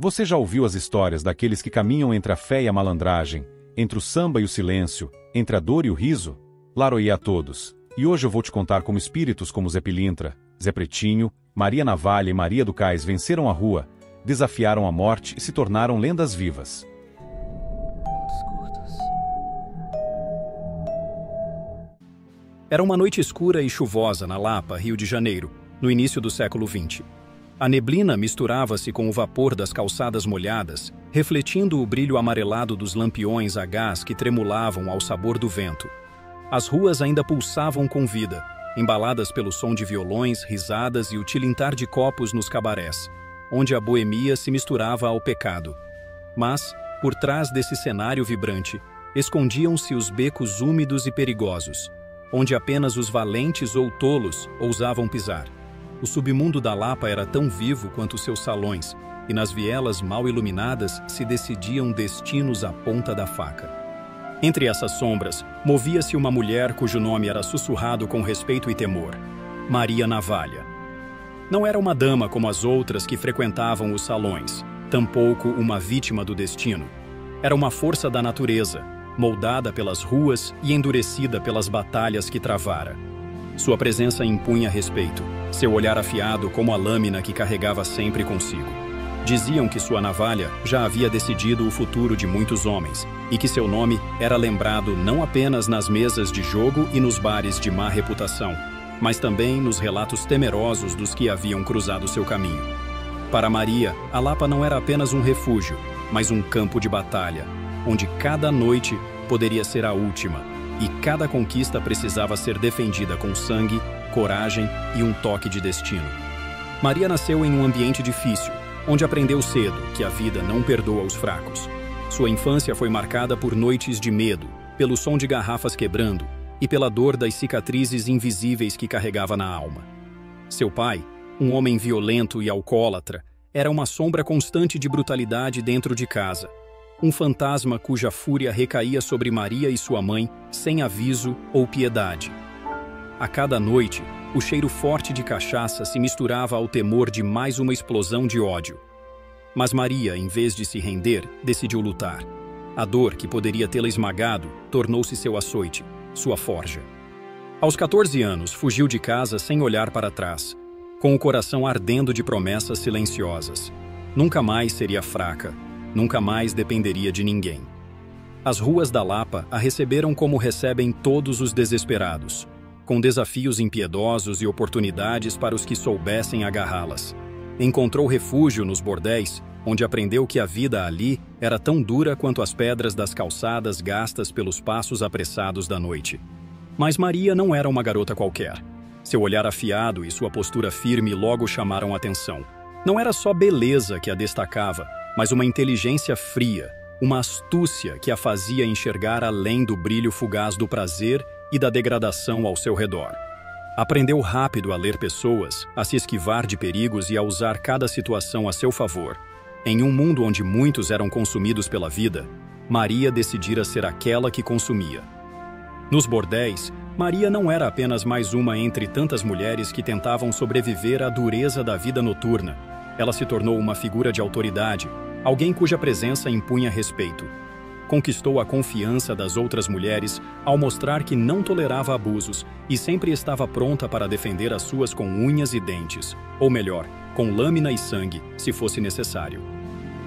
Você já ouviu as histórias daqueles que caminham entre a fé e a malandragem, entre o samba e o silêncio, entre a dor e o riso? Laroia a todos. E hoje eu vou te contar como espíritos como Zé Pilintra, Zé Pretinho, Maria Navalha e Maria do Cais venceram a rua, desafiaram a morte e se tornaram lendas vivas. Era uma noite escura e chuvosa na Lapa, Rio de Janeiro, no início do século XX. A neblina misturava-se com o vapor das calçadas molhadas, refletindo o brilho amarelado dos lampiões a gás que tremulavam ao sabor do vento. As ruas ainda pulsavam com vida, embaladas pelo som de violões, risadas e o tilintar de copos nos cabarés, onde a boemia se misturava ao pecado. Mas, por trás desse cenário vibrante, escondiam-se os becos úmidos e perigosos, onde apenas os valentes ou tolos ousavam pisar. O submundo da Lapa era tão vivo quanto seus salões, e nas vielas mal iluminadas se decidiam destinos à ponta da faca. Entre essas sombras, movia-se uma mulher cujo nome era sussurrado com respeito e temor: Maria Navalha. Não era uma dama como as outras que frequentavam os salões, tampouco uma vítima do destino. Era uma força da natureza, moldada pelas ruas e endurecida pelas batalhas que travara. Sua presença impunha respeito, seu olhar afiado como a lâmina que carregava sempre consigo. Diziam que sua navalha já havia decidido o futuro de muitos homens e que seu nome era lembrado não apenas nas mesas de jogo e nos bares de má reputação, mas também nos relatos temerosos dos que haviam cruzado seu caminho. Para Maria, a Lapa não era apenas um refúgio, mas um campo de batalha, onde cada noite poderia ser a última e cada conquista precisava ser defendida com sangue, coragem e um toque de destino. Maria nasceu em um ambiente difícil, onde aprendeu cedo que a vida não perdoa os fracos. Sua infância foi marcada por noites de medo, pelo som de garrafas quebrando e pela dor das cicatrizes invisíveis que carregava na alma. Seu pai, um homem violento e alcoólatra, era uma sombra constante de brutalidade dentro de casa. Um fantasma cuja fúria recaía sobre Maria e sua mãe sem aviso ou piedade. A cada noite, o cheiro forte de cachaça se misturava ao temor de mais uma explosão de ódio. Mas Maria, em vez de se render, decidiu lutar. A dor que poderia tê-la esmagado tornou-se seu açoite, sua forja. Aos 14 anos, fugiu de casa sem olhar para trás, com o coração ardendo de promessas silenciosas. Nunca mais seria fraca. Nunca mais dependeria de ninguém. As ruas da Lapa a receberam como recebem todos os desesperados, com desafios impiedosos e oportunidades para os que soubessem agarrá-las. Encontrou refúgio nos bordéis, onde aprendeu que a vida ali era tão dura quanto as pedras das calçadas gastas pelos passos apressados da noite. Mas Maria não era uma garota qualquer. Seu olhar afiado e sua postura firme logo chamaram atenção. Não era só beleza que a destacava, mas uma inteligência fria, uma astúcia que a fazia enxergar além do brilho fugaz do prazer e da degradação ao seu redor. Aprendeu rápido a ler pessoas, a se esquivar de perigos e a usar cada situação a seu favor. Em um mundo onde muitos eram consumidos pela vida, Maria decidira ser aquela que consumia. Nos bordéis, Maria não era apenas mais uma entre tantas mulheres que tentavam sobreviver à dureza da vida noturna. Ela se tornou uma figura de autoridade, alguém cuja presença impunha respeito. Conquistou a confiança das outras mulheres ao mostrar que não tolerava abusos e sempre estava pronta para defender as suas com unhas e dentes, ou melhor, com lâmina e sangue, se fosse necessário.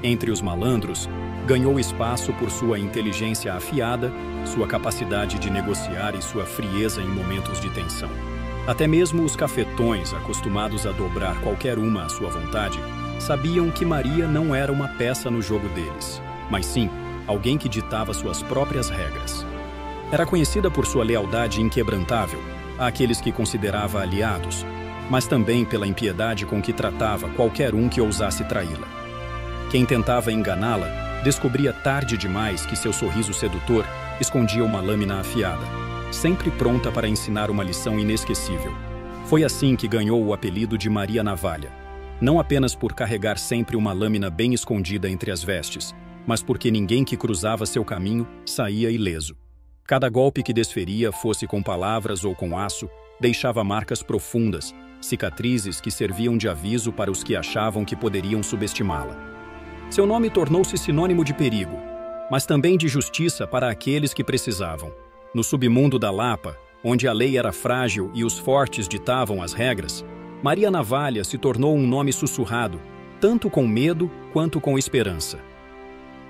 Entre os malandros, ganhou espaço por sua inteligência afiada, sua capacidade de negociar e sua frieza em momentos de tensão. Até mesmo os cafetões, acostumados a dobrar qualquer uma à sua vontade, sabiam que Maria não era uma peça no jogo deles, mas sim alguém que ditava suas próprias regras. Era conhecida por sua lealdade inquebrantável àqueles que considerava aliados, mas também pela impiedade com que tratava qualquer um que ousasse traí-la. Quem tentava enganá-la descobria tarde demais que seu sorriso sedutor escondia uma lâmina afiada, sempre pronta para ensinar uma lição inesquecível. Foi assim que ganhou o apelido de Maria Navalha, não apenas por carregar sempre uma lâmina bem escondida entre as vestes, mas porque ninguém que cruzava seu caminho saía ileso. Cada golpe que desferia, fosse com palavras ou com aço, deixava marcas profundas, cicatrizes que serviam de aviso para os que achavam que poderiam subestimá-la. Seu nome tornou-se sinônimo de perigo, mas também de justiça para aqueles que precisavam. No submundo da Lapa, onde a lei era frágil e os fortes ditavam as regras, Maria Navalha se tornou um nome sussurrado, tanto com medo quanto com esperança.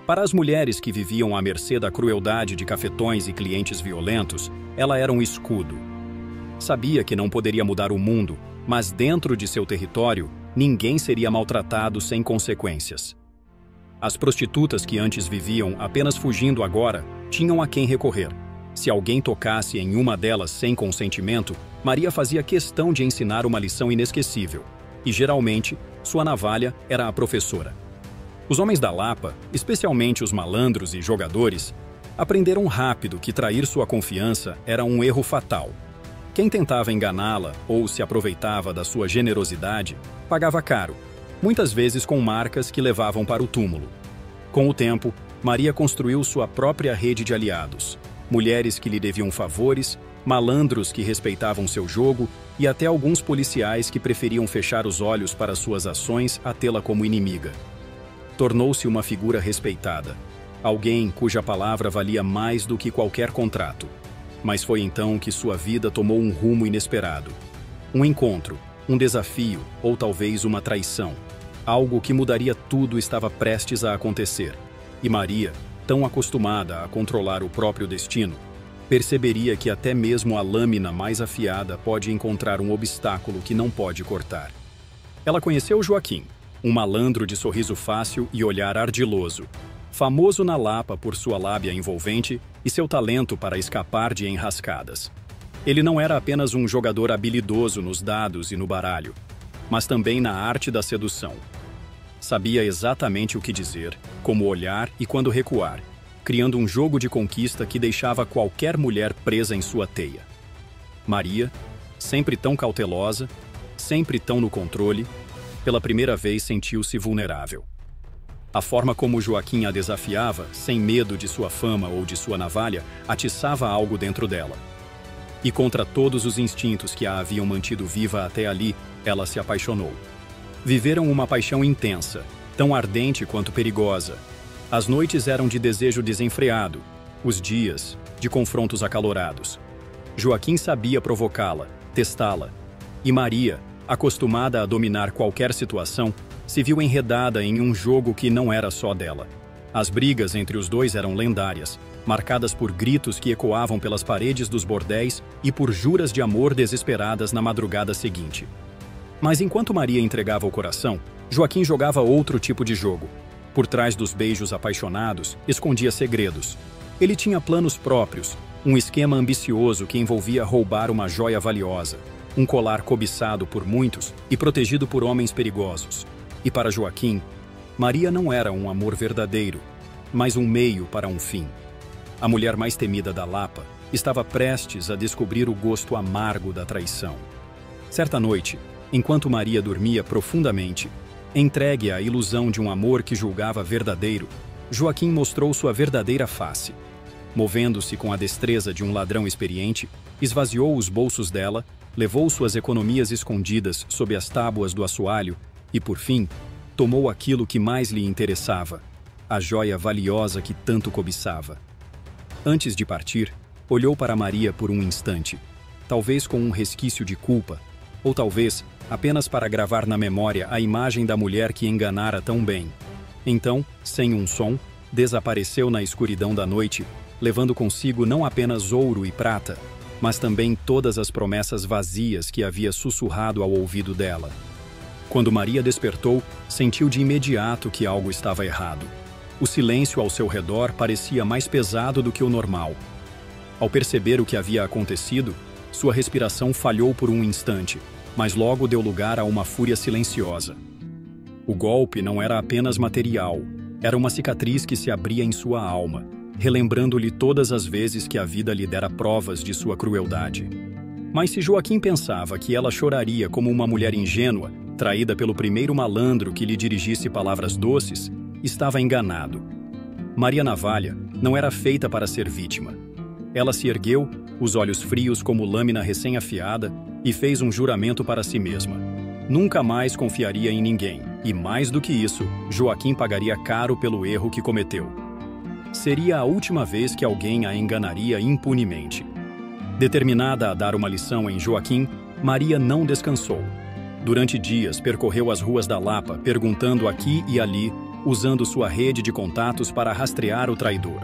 Para as mulheres que viviam à mercê da crueldade de cafetões e clientes violentos, ela era um escudo. Sabia que não poderia mudar o mundo, mas dentro de seu território, ninguém seria maltratado sem consequências. As prostitutas que antes viviam apenas fugindo agora, tinham a quem recorrer. Se alguém tocasse em uma delas sem consentimento, Maria fazia questão de ensinar uma lição inesquecível. E, geralmente, sua navalha era a professora. Os homens da Lapa, especialmente os malandros e jogadores, aprenderam rápido que trair sua confiança era um erro fatal. Quem tentava enganá-la ou se aproveitava da sua generosidade, pagava caro, muitas vezes com marcas que levavam para o túmulo. Com o tempo, Maria construiu sua própria rede de aliados. Mulheres que lhe deviam favores, malandros que respeitavam seu jogo e até alguns policiais que preferiam fechar os olhos para suas ações a tê-la como inimiga. Tornou-se uma figura respeitada, alguém cuja palavra valia mais do que qualquer contrato. Mas foi então que sua vida tomou um rumo inesperado. Um encontro, um desafio ou talvez uma traição. Algo que mudaria tudo estava prestes a acontecer. E Maria, tão acostumada a controlar o próprio destino, perceberia que até mesmo a lâmina mais afiada pode encontrar um obstáculo que não pode cortar. Ela conheceu Joaquim, um malandro de sorriso fácil e olhar ardiloso, famoso na Lapa por sua lábia envolvente e seu talento para escapar de enrascadas. Ele não era apenas um jogador habilidoso nos dados e no baralho, mas também na arte da sedução. Sabia exatamente o que dizer, como olhar e quando recuar, criando um jogo de conquista que deixava qualquer mulher presa em sua teia. Maria, sempre tão cautelosa, sempre tão no controle, pela primeira vez sentiu-se vulnerável. A forma como Joaquim a desafiava, sem medo de sua fama ou de sua navalha, atiçava algo dentro dela. E contra todos os instintos que a haviam mantido viva até ali, ela se apaixonou. Viveram uma paixão intensa, tão ardente quanto perigosa. As noites eram de desejo desenfreado, os dias, de confrontos acalorados. Joaquim sabia provocá-la, testá-la. E Maria, acostumada a dominar qualquer situação, se viu enredada em um jogo que não era só dela. As brigas entre os dois eram lendárias, marcadas por gritos que ecoavam pelas paredes dos bordéis e por juras de amor desesperadas na madrugada seguinte. Mas enquanto Maria entregava o coração, Joaquim jogava outro tipo de jogo. Por trás dos beijos apaixonados, escondia segredos. Ele tinha planos próprios, um esquema ambicioso que envolvia roubar uma joia valiosa, um colar cobiçado por muitos e protegido por homens perigosos. E para Joaquim, Maria não era um amor verdadeiro, mas um meio para um fim. A mulher mais temida da Lapa estava prestes a descobrir o gosto amargo da traição. Certa noite, enquanto Maria dormia profundamente, entregue à ilusão de um amor que julgava verdadeiro, Joaquim mostrou sua verdadeira face. Movendo-se com a destreza de um ladrão experiente, esvaziou os bolsos dela, levou suas economias escondidas sob as tábuas do assoalho e, por fim, tomou aquilo que mais lhe interessava, a joia valiosa que tanto cobiçava. Antes de partir, olhou para Maria por um instante, talvez com um resquício de culpa, ou talvez apenas para gravar na memória a imagem da mulher que enganara tão bem. Então, sem um som, desapareceu na escuridão da noite, levando consigo não apenas ouro e prata, mas também todas as promessas vazias que havia sussurrado ao ouvido dela. Quando Maria despertou, sentiu de imediato que algo estava errado. O silêncio ao seu redor parecia mais pesado do que o normal. Ao perceber o que havia acontecido, sua respiração falhou por um instante, mas logo deu lugar a uma fúria silenciosa. O golpe não era apenas material, era uma cicatriz que se abria em sua alma, relembrando-lhe todas as vezes que a vida lhe dera provas de sua crueldade. Mas se Joaquim pensava que ela choraria como uma mulher ingênua, traída pelo primeiro malandro que lhe dirigisse palavras doces, estava enganado. Maria Navalha não era feita para ser vítima. Ela se ergueu, os olhos frios como lâmina recém-afiada, e fez um juramento para si mesma. Nunca mais confiaria em ninguém, E mais do que isso, Joaquim pagaria caro pelo erro que cometeu. Seria a última vez que alguém a enganaria impunemente. Determinada a dar uma lição em Joaquim, Maria não descansou. Durante dias percorreu as ruas da Lapa, perguntando aqui e ali, usando sua rede de contatos para rastrear o traidor.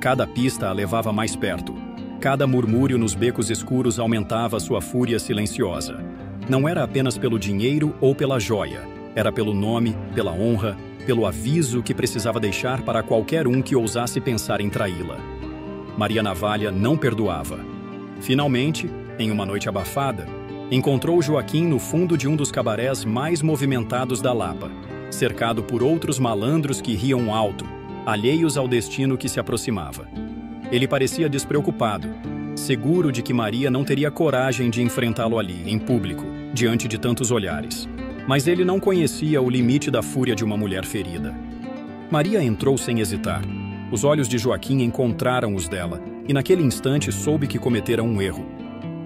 Cada pista a levava mais perto. Cada murmúrio nos becos escuros aumentava sua fúria silenciosa. Não era apenas pelo dinheiro ou pela joia. Era pelo nome, pela honra, pelo aviso que precisava deixar para qualquer um que ousasse pensar em traí-la. Maria Navalha não perdoava. Finalmente, em uma noite abafada, encontrou Joaquim no fundo de um dos cabarés mais movimentados da Lapa, cercado por outros malandros que riam alto, alheios ao destino que se aproximava. Ele parecia despreocupado, seguro de que Maria não teria coragem de enfrentá-lo ali, em público, diante de tantos olhares. Mas ele não conhecia o limite da fúria de uma mulher ferida. Maria entrou sem hesitar. Os olhos de Joaquim encontraram os dela, e naquele instante soube que cometera um erro.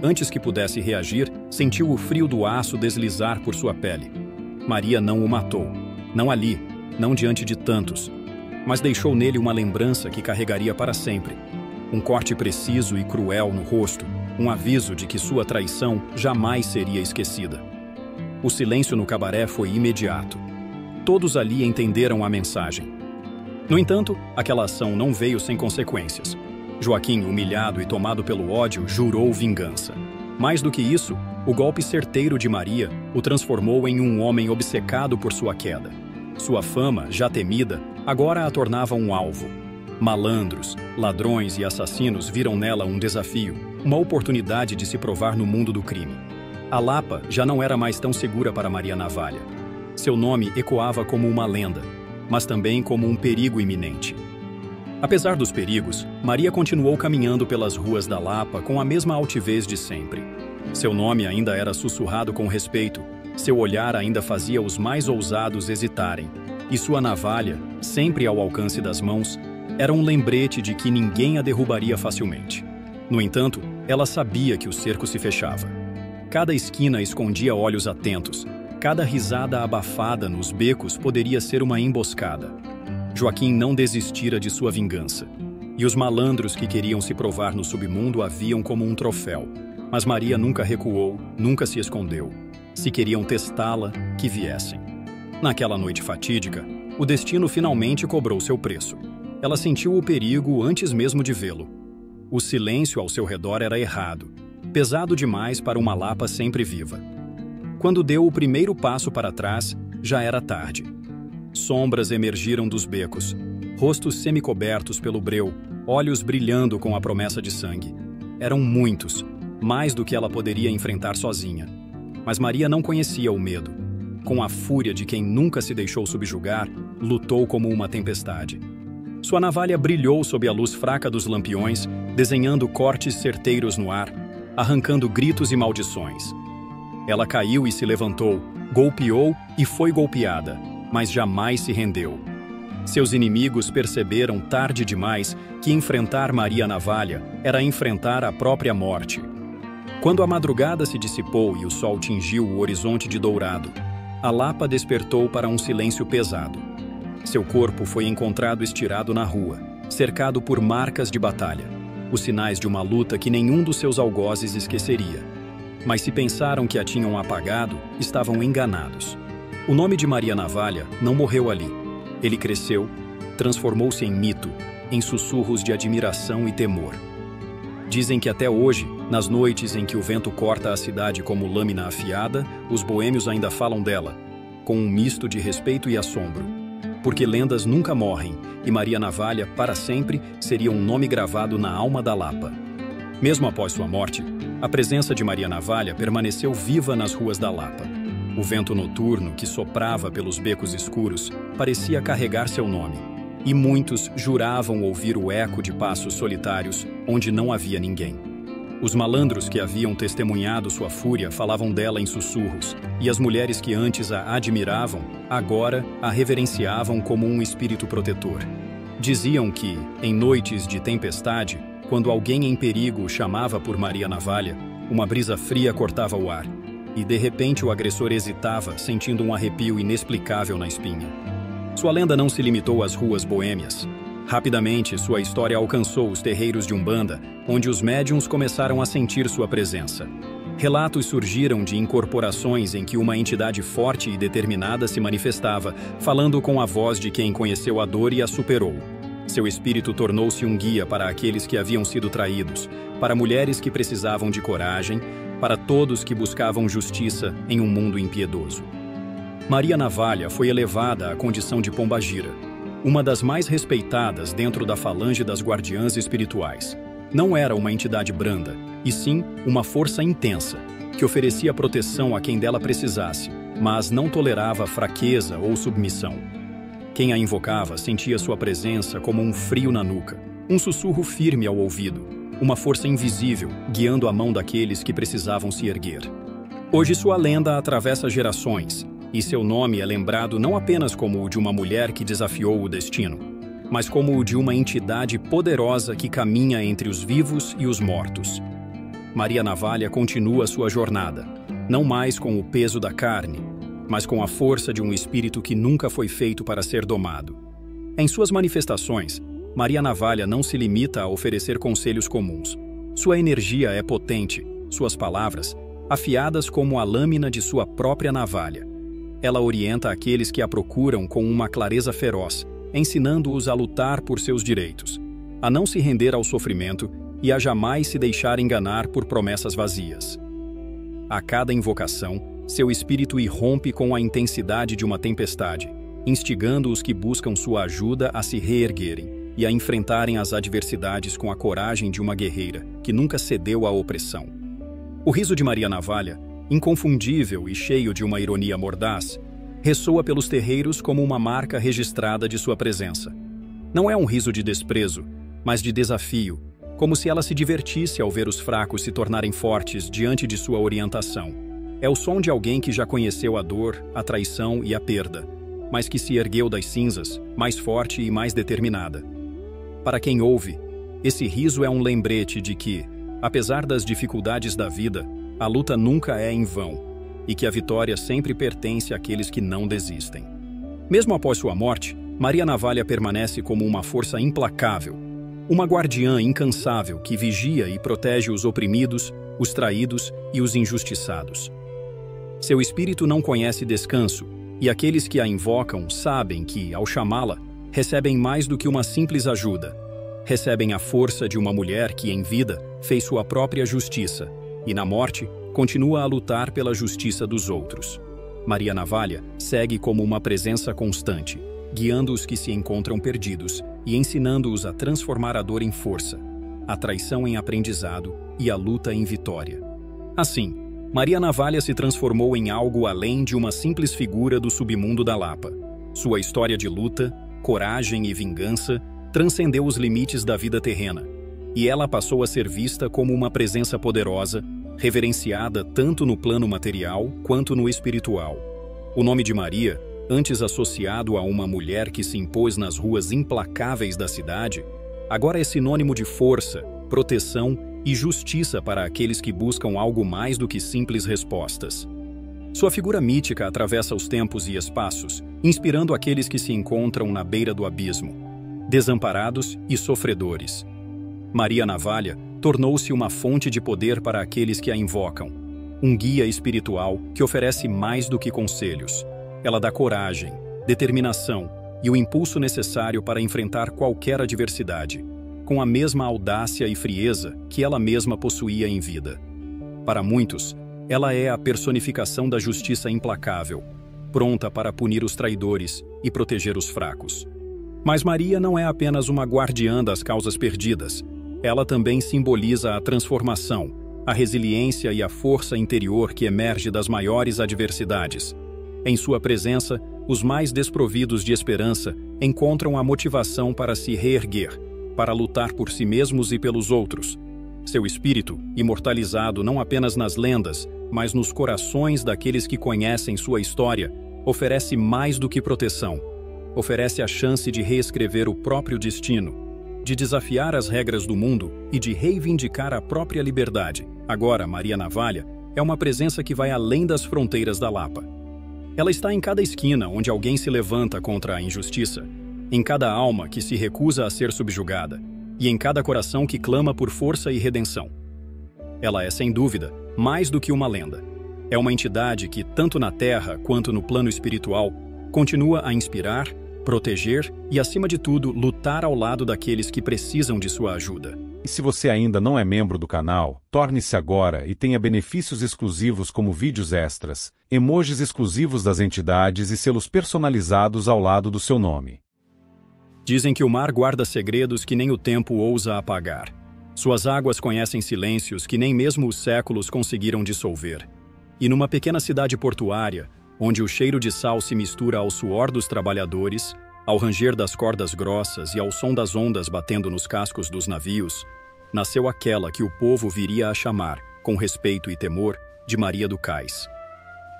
Antes que pudesse reagir, sentiu o frio do aço deslizar por sua pele. Maria não o matou. Não ali, não diante de tantos. Mas deixou nele uma lembrança que carregaria para sempre. Um corte preciso e cruel no rosto, um aviso de que sua traição jamais seria esquecida. O silêncio no cabaré foi imediato. Todos ali entenderam a mensagem. No entanto, aquela ação não veio sem consequências. Joaquim, humilhado e tomado pelo ódio, jurou vingança. Mais do que isso, o golpe certeiro de Maria o transformou em um homem obcecado por sua queda. Sua fama, já temida, agora a tornava um alvo. Malandros, ladrões e assassinos viram nela um desafio, uma oportunidade de se provar no mundo do crime. A Lapa já não era mais tão segura para Maria Navalha. Seu nome ecoava como uma lenda, mas também como um perigo iminente. Apesar dos perigos, Maria continuou caminhando pelas ruas da Lapa com a mesma altivez de sempre. Seu nome ainda era sussurrado com respeito, seu olhar ainda fazia os mais ousados hesitarem, e sua navalha, sempre ao alcance das mãos, era um lembrete de que ninguém a derrubaria facilmente. No entanto, ela sabia que o cerco se fechava. Cada esquina escondia olhos atentos, cada risada abafada nos becos poderia ser uma emboscada. Joaquim não desistira de sua vingança, e os malandros que queriam se provar no submundo a viam como um troféu. Mas Maria nunca recuou, nunca se escondeu. Se queriam testá-la, que viessem. Naquela noite fatídica, o destino finalmente cobrou seu preço. Ela sentiu o perigo antes mesmo de vê-lo. O silêncio ao seu redor era errado, pesado demais para uma Lapa sempre viva. Quando deu o primeiro passo para trás, já era tarde. Sombras emergiram dos becos, rostos semicobertos pelo breu, olhos brilhando com a promessa de sangue. Eram muitos, mais do que ela poderia enfrentar sozinha. Mas Maria não conhecia o medo. Com a fúria de quem nunca se deixou subjugar, lutou como uma tempestade. Sua navalha brilhou sob a luz fraca dos lampiões, desenhando cortes certeiros no ar, arrancando gritos e maldições. Ela caiu e se levantou, golpeou e foi golpeada, mas jamais se rendeu. Seus inimigos perceberam tarde demais que enfrentar Maria Navalha era enfrentar a própria morte. Quando a madrugada se dissipou e o sol tingiu o horizonte de dourado, a Lapa despertou para um silêncio pesado. Seu corpo foi encontrado estirado na rua, cercado por marcas de batalha, os sinais de uma luta que nenhum dos seus algozes esqueceria. Mas se pensaram que a tinham apagado, estavam enganados. O nome de Maria Navalha não morreu ali. Ele cresceu, transformou-se em mito, em sussurros de admiração e temor. Dizem que até hoje, nas noites em que o vento corta a cidade como lâmina afiada, os boêmios ainda falam dela, com um misto de respeito e assombro. Porque lendas nunca morrem, e Maria Navalha, para sempre, seria um nome gravado na alma da Lapa. Mesmo após sua morte, a presença de Maria Navalha permaneceu viva nas ruas da Lapa. O vento noturno que soprava pelos becos escuros parecia carregar seu nome, e muitos juravam ouvir o eco de passos solitários onde não havia ninguém. Os malandros que haviam testemunhado sua fúria falavam dela em sussurros, e as mulheres que antes a admiravam, agora a reverenciavam como um espírito protetor. Diziam que, em noites de tempestade, quando alguém em perigo chamava por Maria Navalha, uma brisa fria cortava o ar, e de repente o agressor hesitava, sentindo um arrepio inexplicável na espinha. Sua lenda não se limitou às ruas boêmias. Rapidamente, sua história alcançou os terreiros de Umbanda, onde os médiuns começaram a sentir sua presença. Relatos surgiram de incorporações em que uma entidade forte e determinada se manifestava, falando com a voz de quem conheceu a dor e a superou. Seu espírito tornou-se um guia para aqueles que haviam sido traídos, para mulheres que precisavam de coragem, para todos que buscavam justiça em um mundo impiedoso. Maria Navalha foi elevada à condição de pombagira, uma das mais respeitadas dentro da falange das guardiãs espirituais. Não era uma entidade branda, e sim uma força intensa, que oferecia proteção a quem dela precisasse, mas não tolerava fraqueza ou submissão. Quem a invocava sentia sua presença como um frio na nuca, um sussurro firme ao ouvido, uma força invisível guiando a mão daqueles que precisavam se erguer. Hoje sua lenda atravessa gerações, e seu nome é lembrado não apenas como o de uma mulher que desafiou o destino, mas como o de uma entidade poderosa que caminha entre os vivos e os mortos. Maria Navalha continua sua jornada, não mais com o peso da carne, mas com a força de um espírito que nunca foi feito para ser domado. Em suas manifestações, Maria Navalha não se limita a oferecer conselhos comuns. Sua energia é potente, suas palavras, afiadas como a lâmina de sua própria navalha. Ela orienta aqueles que a procuram com uma clareza feroz, ensinando-os a lutar por seus direitos, a não se render ao sofrimento e a jamais se deixar enganar por promessas vazias. A cada invocação, seu espírito irrompe com a intensidade de uma tempestade, instigando os que buscam sua ajuda a se reerguerem e a enfrentarem as adversidades com a coragem de uma guerreira que nunca cedeu à opressão. O riso de Maria Navalha, inconfundível e cheio de uma ironia mordaz, ressoa pelos terreiros como uma marca registrada de sua presença. Não é um riso de desprezo, mas de desafio, como se ela se divertisse ao ver os fracos se tornarem fortes diante de sua orientação. É o som de alguém que já conheceu a dor, a traição e a perda, mas que se ergueu das cinzas, mais forte e mais determinada. Para quem ouve, esse riso é um lembrete de que, apesar das dificuldades da vida, a luta nunca é em vão, e que a vitória sempre pertence àqueles que não desistem. Mesmo após sua morte, Maria Navalha permanece como uma força implacável, uma guardiã incansável que vigia e protege os oprimidos, os traídos e os injustiçados. Seu espírito não conhece descanso, e aqueles que a invocam sabem que, ao chamá-la, recebem mais do que uma simples ajuda. Recebem a força de uma mulher que, em vida, fez sua própria justiça, e na morte, continua a lutar pela justiça dos outros. Maria Navalha segue como uma presença constante, guiando os que se encontram perdidos e ensinando-os a transformar a dor em força, a traição em aprendizado e a luta em vitória. Assim, Maria Navalha se transformou em algo além de uma simples figura do submundo da Lapa. Sua história de luta, coragem e vingança transcendeu os limites da vida terrena, e ela passou a ser vista como uma presença poderosa, reverenciada tanto no plano material quanto no espiritual. O nome de Maria, antes associado a uma mulher que se impôs nas ruas implacáveis da cidade, agora é sinônimo de força, proteção e justiça para aqueles que buscam algo mais do que simples respostas. Sua figura mítica atravessa os tempos e espaços, inspirando aqueles que se encontram na beira do abismo, desamparados e sofredores. Maria Navalha tornou-se uma fonte de poder para aqueles que a invocam, um guia espiritual que oferece mais do que conselhos. Ela dá coragem, determinação e o impulso necessário para enfrentar qualquer adversidade, com a mesma audácia e frieza que ela mesma possuía em vida. Para muitos, ela é a personificação da justiça implacável, pronta para punir os traidores e proteger os fracos. Mas Maria não é apenas uma guardiã das causas perdidas. Ela também simboliza a transformação, a resiliência e a força interior que emerge das maiores adversidades. Em sua presença, os mais desprovidos de esperança encontram a motivação para se reerguer, para lutar por si mesmos e pelos outros. Seu espírito, imortalizado não apenas nas lendas, mas nos corações daqueles que conhecem sua história, oferece mais do que proteção. Oferece a chance de reescrever o próprio destino, de desafiar as regras do mundo e de reivindicar a própria liberdade. Agora, Maria Navalha é uma presença que vai além das fronteiras da Lapa. Ela está em cada esquina onde alguém se levanta contra a injustiça, em cada alma que se recusa a ser subjugada e em cada coração que clama por força e redenção. Ela é, sem dúvida, mais do que uma lenda. É uma entidade que, tanto na Terra quanto no plano espiritual, continua a inspirar, proteger e, acima de tudo, lutar ao lado daqueles que precisam de sua ajuda. E se você ainda não é membro do canal, torne-se agora e tenha benefícios exclusivos como vídeos extras, emojis exclusivos das entidades e selos personalizados ao lado do seu nome. Dizem que o mar guarda segredos que nem o tempo ousa apagar. Suas águas conhecem silêncios que nem mesmo os séculos conseguiram dissolver. E numa pequena cidade portuária, onde o cheiro de sal se mistura ao suor dos trabalhadores, ao ranger das cordas grossas e ao som das ondas batendo nos cascos dos navios, nasceu aquela que o povo viria a chamar, com respeito e temor, de Maria do Cais.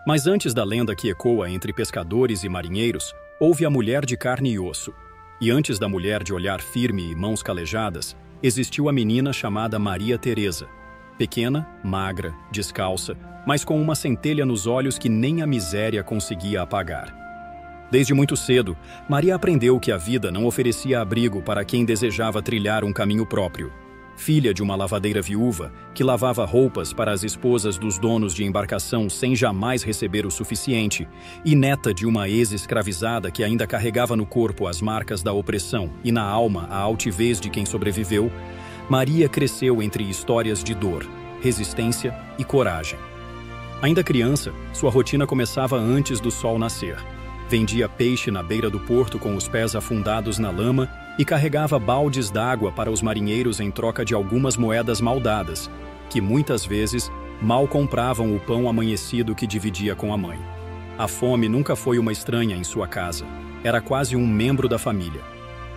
Mas antes da lenda que ecoa entre pescadores e marinheiros, houve a mulher de carne e osso. E antes da mulher de olhar firme e mãos calejadas, existiu a menina chamada Maria Teresa. Pequena, magra, descalça, mas com uma centelha nos olhos que nem a miséria conseguia apagar. Desde muito cedo, Maria aprendeu que a vida não oferecia abrigo para quem desejava trilhar um caminho próprio. Filha de uma lavadeira viúva, que lavava roupas para as esposas dos donos de embarcação sem jamais receber o suficiente, e neta de uma ex-escravizada que ainda carregava no corpo as marcas da opressão e na alma a altivez de quem sobreviveu, Maria cresceu entre histórias de dor, resistência e coragem. Ainda criança, sua rotina começava antes do sol nascer. Vendia peixe na beira do porto com os pés afundados na lama e carregava baldes d'água para os marinheiros em troca de algumas moedas maldadas, que muitas vezes mal compravam o pão amanhecido que dividia com a mãe. A fome nunca foi uma estranha em sua casa, era quase um membro da família.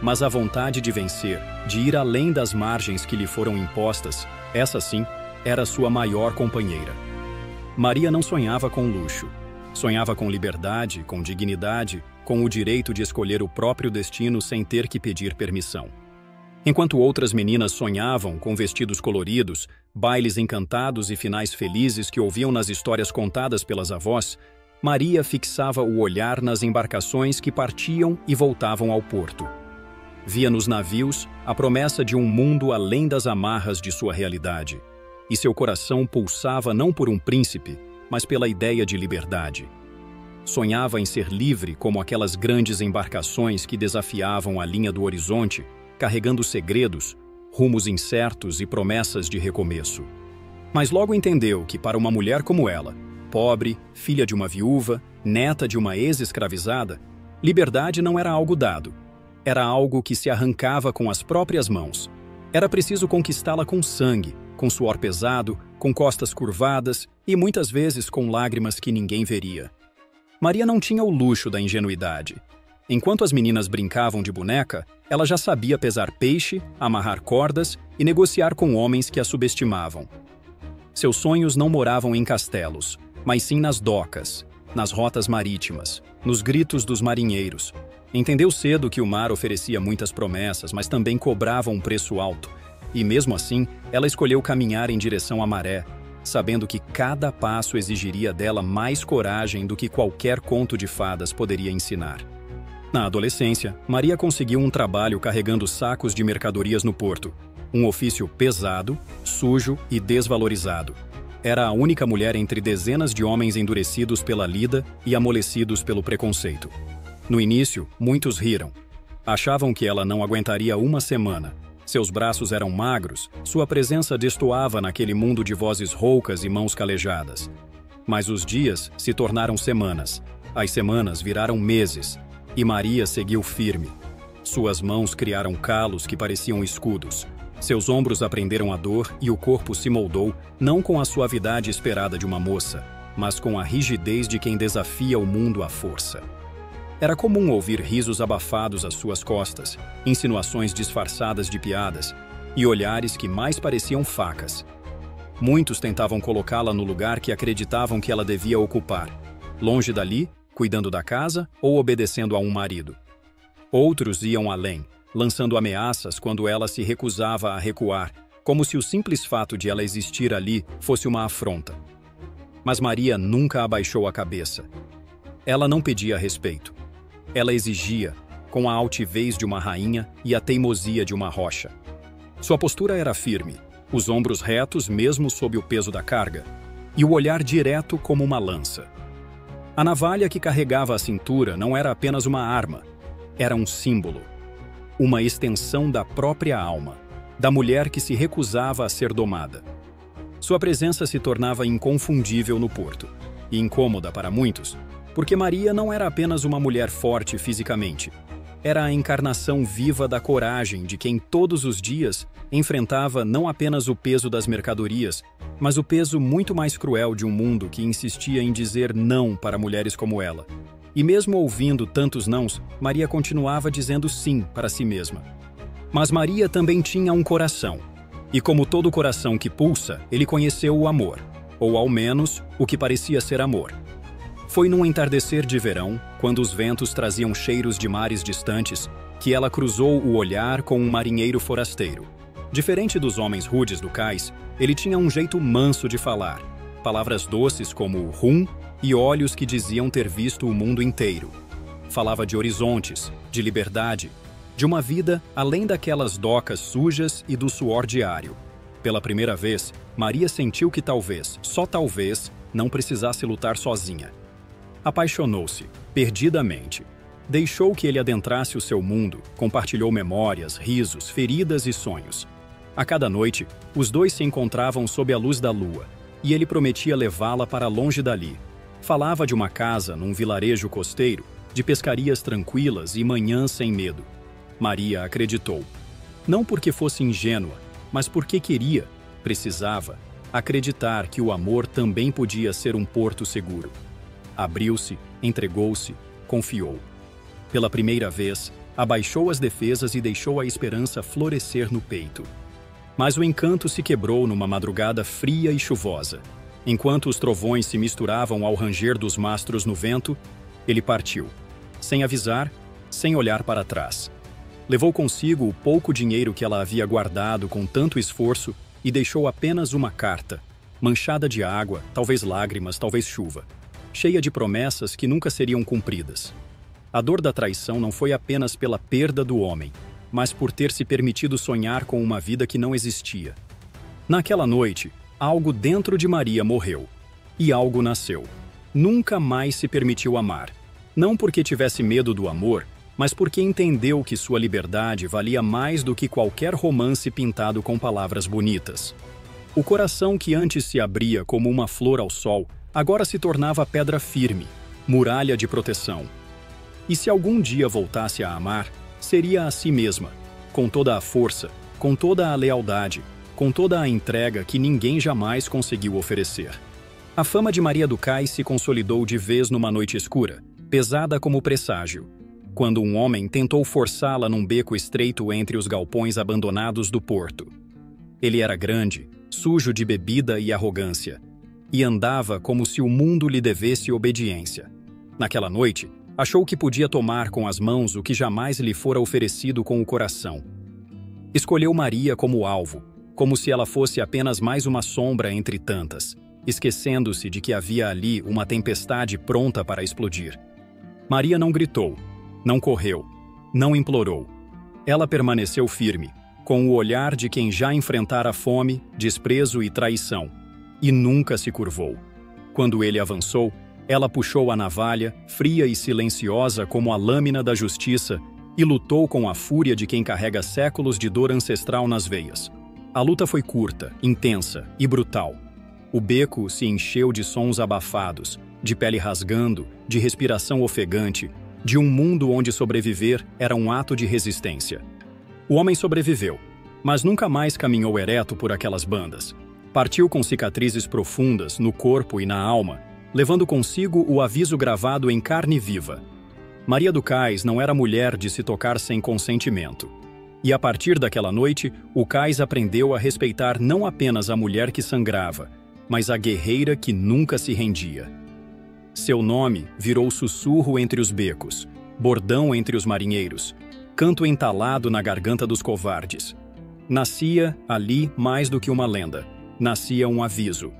Mas a vontade de vencer, de ir além das margens que lhe foram impostas, essa sim, era sua maior companheira. Maria não sonhava com luxo. Sonhava com liberdade, com dignidade, com o direito de escolher o próprio destino sem ter que pedir permissão. Enquanto outras meninas sonhavam com vestidos coloridos, bailes encantados e finais felizes que ouviam nas histórias contadas pelas avós, Maria fixava o olhar nas embarcações que partiam e voltavam ao porto. Via nos navios a promessa de um mundo além das amarras de sua realidade, e seu coração pulsava não por um príncipe, mas pela ideia de liberdade. Sonhava em ser livre como aquelas grandes embarcações que desafiavam a linha do horizonte, carregando segredos, rumos incertos e promessas de recomeço. Mas logo entendeu que para uma mulher como ela, pobre, filha de uma viúva, neta de uma ex-escravizada, liberdade não era algo dado. Era algo que se arrancava com as próprias mãos. Era preciso conquistá-la com sangue, com suor pesado, com costas curvadas e muitas vezes com lágrimas que ninguém veria. Maria não tinha o luxo da ingenuidade. Enquanto as meninas brincavam de boneca, ela já sabia pesar peixe, amarrar cordas e negociar com homens que a subestimavam. Seus sonhos não moravam em castelos, mas sim nas docas, nas rotas marítimas, nos gritos dos marinheiros. Entendeu cedo que o mar oferecia muitas promessas, mas também cobrava um preço alto. E mesmo assim, ela escolheu caminhar em direção à maré, sabendo que cada passo exigiria dela mais coragem do que qualquer conto de fadas poderia ensinar. Na adolescência, Maria conseguiu um trabalho carregando sacos de mercadorias no porto. Um ofício pesado, sujo e desvalorizado. Era a única mulher entre dezenas de homens endurecidos pela lida e amolecidos pelo preconceito. No início, muitos riram. Achavam que ela não aguentaria uma semana. Seus braços eram magros, sua presença destoava naquele mundo de vozes roucas e mãos calejadas. Mas os dias se tornaram semanas. As semanas viraram meses. E Maria seguiu firme. Suas mãos criaram calos que pareciam escudos. Seus ombros aprenderam a dor e o corpo se moldou, não com a suavidade esperada de uma moça, mas com a rigidez de quem desafia o mundo à força. Era comum ouvir risos abafados às suas costas, insinuações disfarçadas de piadas e olhares que mais pareciam facas. Muitos tentavam colocá-la no lugar que acreditavam que ela devia ocupar, longe dali, cuidando da casa ou obedecendo a um marido. Outros iam além, lançando ameaças quando ela se recusava a recuar, como se o simples fato de ela existir ali fosse uma afronta. Mas Maria nunca abaixou a cabeça. Ela não pedia respeito. Ela exigia, com a altivez de uma rainha e a teimosia de uma rocha. Sua postura era firme, os ombros retos mesmo sob o peso da carga, e o olhar direto como uma lança. A navalha que carregava à cintura não era apenas uma arma, era um símbolo, uma extensão da própria alma, da mulher que se recusava a ser domada. Sua presença se tornava inconfundível no porto, e incômoda para muitos, porque Maria não era apenas uma mulher forte fisicamente, era a encarnação viva da coragem de quem todos os dias enfrentava não apenas o peso das mercadorias, mas o peso muito mais cruel de um mundo que insistia em dizer não para mulheres como ela. E mesmo ouvindo tantos nãos, Maria continuava dizendo sim para si mesma. Mas Maria também tinha um coração. E como todo coração que pulsa, ele conheceu o amor, ou ao menos o que parecia ser amor. Foi num entardecer de verão, quando os ventos traziam cheiros de mares distantes, que ela cruzou o olhar com um marinheiro forasteiro. Diferente dos homens rudes do cais, ele tinha um jeito manso de falar, palavras doces como rum e olhos que diziam ter visto o mundo inteiro. Falava de horizontes, de liberdade, de uma vida além daquelas docas sujas e do suor diário. Pela primeira vez, Maria sentiu que talvez, só talvez, não precisasse lutar sozinha. Apaixonou-se, perdidamente. Deixou que ele adentrasse o seu mundo, compartilhou memórias, risos, feridas e sonhos. A cada noite, os dois se encontravam sob a luz da lua, e ele prometia levá-la para longe dali. Falava de uma casa num vilarejo costeiro, de pescarias tranquilas e manhãs sem medo. Maria acreditou. Não porque fosse ingênua, mas porque queria, precisava, acreditar que o amor também podia ser um porto seguro. Abriu-se, entregou-se, confiou. Pela primeira vez, abaixou as defesas e deixou a esperança florescer no peito. Mas o encanto se quebrou numa madrugada fria e chuvosa. Enquanto os trovões se misturavam ao ranger dos mastros no vento, ele partiu, sem avisar, sem olhar para trás. Levou consigo o pouco dinheiro que ela havia guardado com tanto esforço e deixou apenas uma carta, manchada de água, talvez lágrimas, talvez chuva, cheia de promessas que nunca seriam cumpridas. A dor da traição não foi apenas pela perda do homem, mas por ter se permitido sonhar com uma vida que não existia. Naquela noite, algo dentro de Maria morreu, e algo nasceu. Nunca mais se permitiu amar, não porque tivesse medo do amor, mas porque entendeu que sua liberdade valia mais do que qualquer romance pintado com palavras bonitas. O coração que antes se abria como uma flor ao sol, agora se tornava pedra firme, muralha de proteção. E se algum dia voltasse a amar, seria a si mesma, com toda a força, com toda a lealdade, com toda a entrega que ninguém jamais conseguiu oferecer. A fama de Maria do Cais se consolidou de vez numa noite escura, pesada como presságio, quando um homem tentou forçá-la num beco estreito entre os galpões abandonados do porto. Ele era grande, sujo de bebida e arrogância, e andava como se o mundo lhe devesse obediência. Naquela noite, achou que podia tomar com as mãos o que jamais lhe fora oferecido com o coração. Escolheu Maria como alvo, como se ela fosse apenas mais uma sombra entre tantas, esquecendo-se de que havia ali uma tempestade pronta para explodir. Maria não gritou, não correu, não implorou. Ela permaneceu firme, com o olhar de quem já enfrentara fome, desprezo e traição, e nunca se curvou. Quando ele avançou, ela puxou a navalha, fria e silenciosa como a lâmina da justiça, e lutou com a fúria de quem carrega séculos de dor ancestral nas veias. A luta foi curta, intensa e brutal. O beco se encheu de sons abafados, de pele rasgando, de respiração ofegante, de um mundo onde sobreviver era um ato de resistência. O homem sobreviveu, mas nunca mais caminhou ereto por aquelas bandas. Partiu com cicatrizes profundas no corpo e na alma, levando consigo o aviso gravado em carne viva. Maria do Cais não era mulher de se tocar sem consentimento. E a partir daquela noite, o Cais aprendeu a respeitar não apenas a mulher que sangrava, mas a guerreira que nunca se rendia. Seu nome virou sussurro entre os becos, bordão entre os marinheiros, canto entalado na garganta dos covardes. Nascia ali mais do que uma lenda. Nascia um aviso,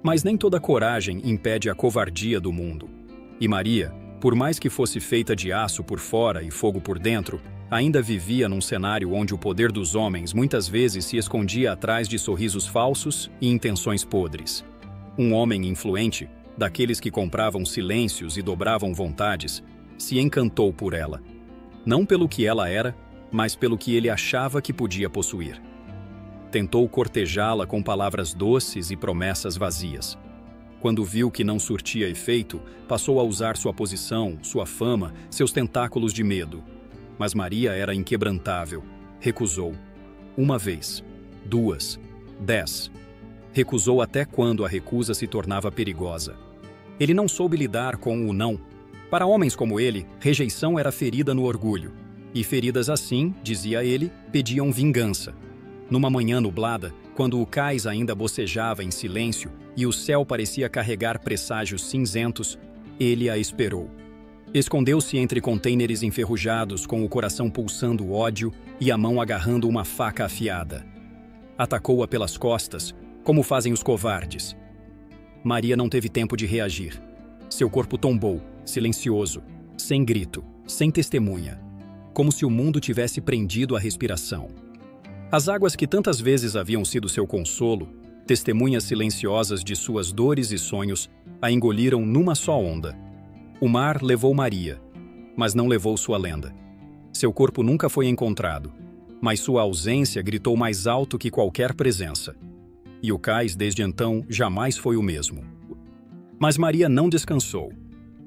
Mas nem toda coragem impede a covardia do mundo. E Maria, por mais que fosse feita de aço por fora e fogo por dentro, ainda vivia num cenário onde o poder dos homens muitas vezes se escondia atrás de sorrisos falsos e intenções podres. Um homem influente, daqueles que compravam silêncios e dobravam vontades, se encantou por ela. Não pelo que ela era, mas pelo que ele achava que podia possuir. Tentou cortejá-la com palavras doces e promessas vazias. Quando viu que não surtia efeito, passou a usar sua posição, sua fama, seus tentáculos de medo. Mas Maria era inquebrantável. Recusou. 1 vez, 2, 10. Recusou até quando a recusa se tornava perigosa. Ele não soube lidar com o não. Para homens como ele, rejeição era ferida no orgulho. E feridas assim, dizia ele, pediam vingança. Numa manhã nublada, quando o cais ainda bocejava em silêncio e o céu parecia carregar presságios cinzentos, ele a esperou. Escondeu-se entre contêineres enferrujados, com o coração pulsando ódio e a mão agarrando uma faca afiada. Atacou-a pelas costas, como fazem os covardes. Maria não teve tempo de reagir. Seu corpo tombou, silencioso, sem grito, sem testemunha, como se o mundo tivesse prendido a respiração. As águas que tantas vezes haviam sido seu consolo, testemunhas silenciosas de suas dores e sonhos, a engoliram numa só onda. O mar levou Maria, mas não levou sua lenda. Seu corpo nunca foi encontrado, mas sua ausência gritou mais alto que qualquer presença. E o cais, desde então, jamais foi o mesmo. Mas Maria não descansou.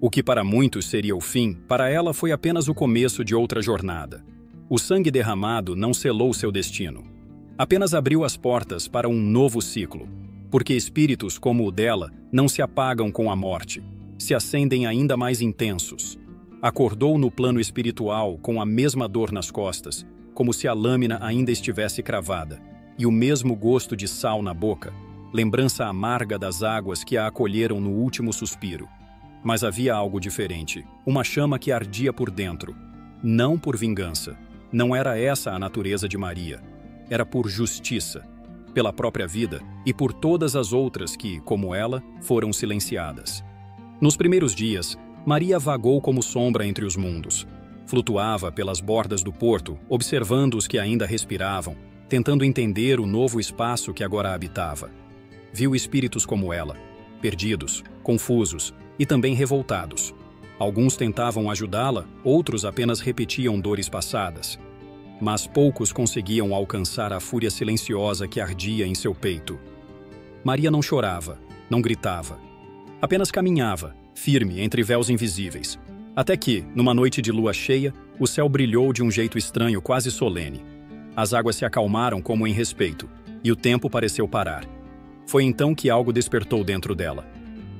O que para muitos seria o fim, para ela foi apenas o começo de outra jornada. O sangue derramado não selou seu destino. Apenas abriu as portas para um novo ciclo, porque espíritos como o dela não se apagam com a morte, se acendem ainda mais intensos. Acordou no plano espiritual com a mesma dor nas costas, como se a lâmina ainda estivesse cravada, e o mesmo gosto de sal na boca, lembrança amarga das águas que a acolheram no último suspiro. Mas havia algo diferente, uma chama que ardia por dentro, não por vingança. Não era essa a natureza de Maria. Era por justiça, pela própria vida e por todas as outras que, como ela, foram silenciadas. Nos primeiros dias, Maria vagou como sombra entre os mundos. Flutuava pelas bordas do porto, observando os que ainda respiravam, tentando entender o novo espaço que agora habitava. Viu espíritos como ela, perdidos, confusos e também revoltados. Alguns tentavam ajudá-la, outros apenas repetiam dores passadas. Mas poucos conseguiam alcançar a fúria silenciosa que ardia em seu peito. Maria não chorava, não gritava. Apenas caminhava, firme entre véus invisíveis. Até que, numa noite de lua cheia, o céu brilhou de um jeito estranho, quase solene. As águas se acalmaram como em respeito, e o tempo pareceu parar. Foi então que algo despertou dentro dela.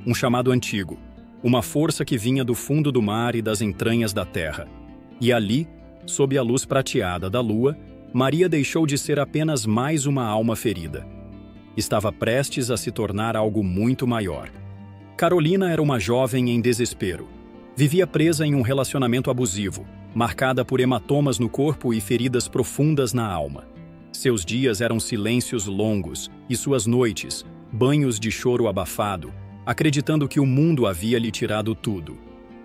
Um chamado antigo. Uma força que vinha do fundo do mar e das entranhas da terra. E ali, sob a luz prateada da lua, Maria deixou de ser apenas mais uma alma ferida. Estava prestes a se tornar algo muito maior. Carolina era uma jovem em desespero. Vivia presa em um relacionamento abusivo, marcada por hematomas no corpo e feridas profundas na alma. Seus dias eram silêncios longos e suas noites, banhos de choro abafado, acreditando que o mundo havia lhe tirado tudo.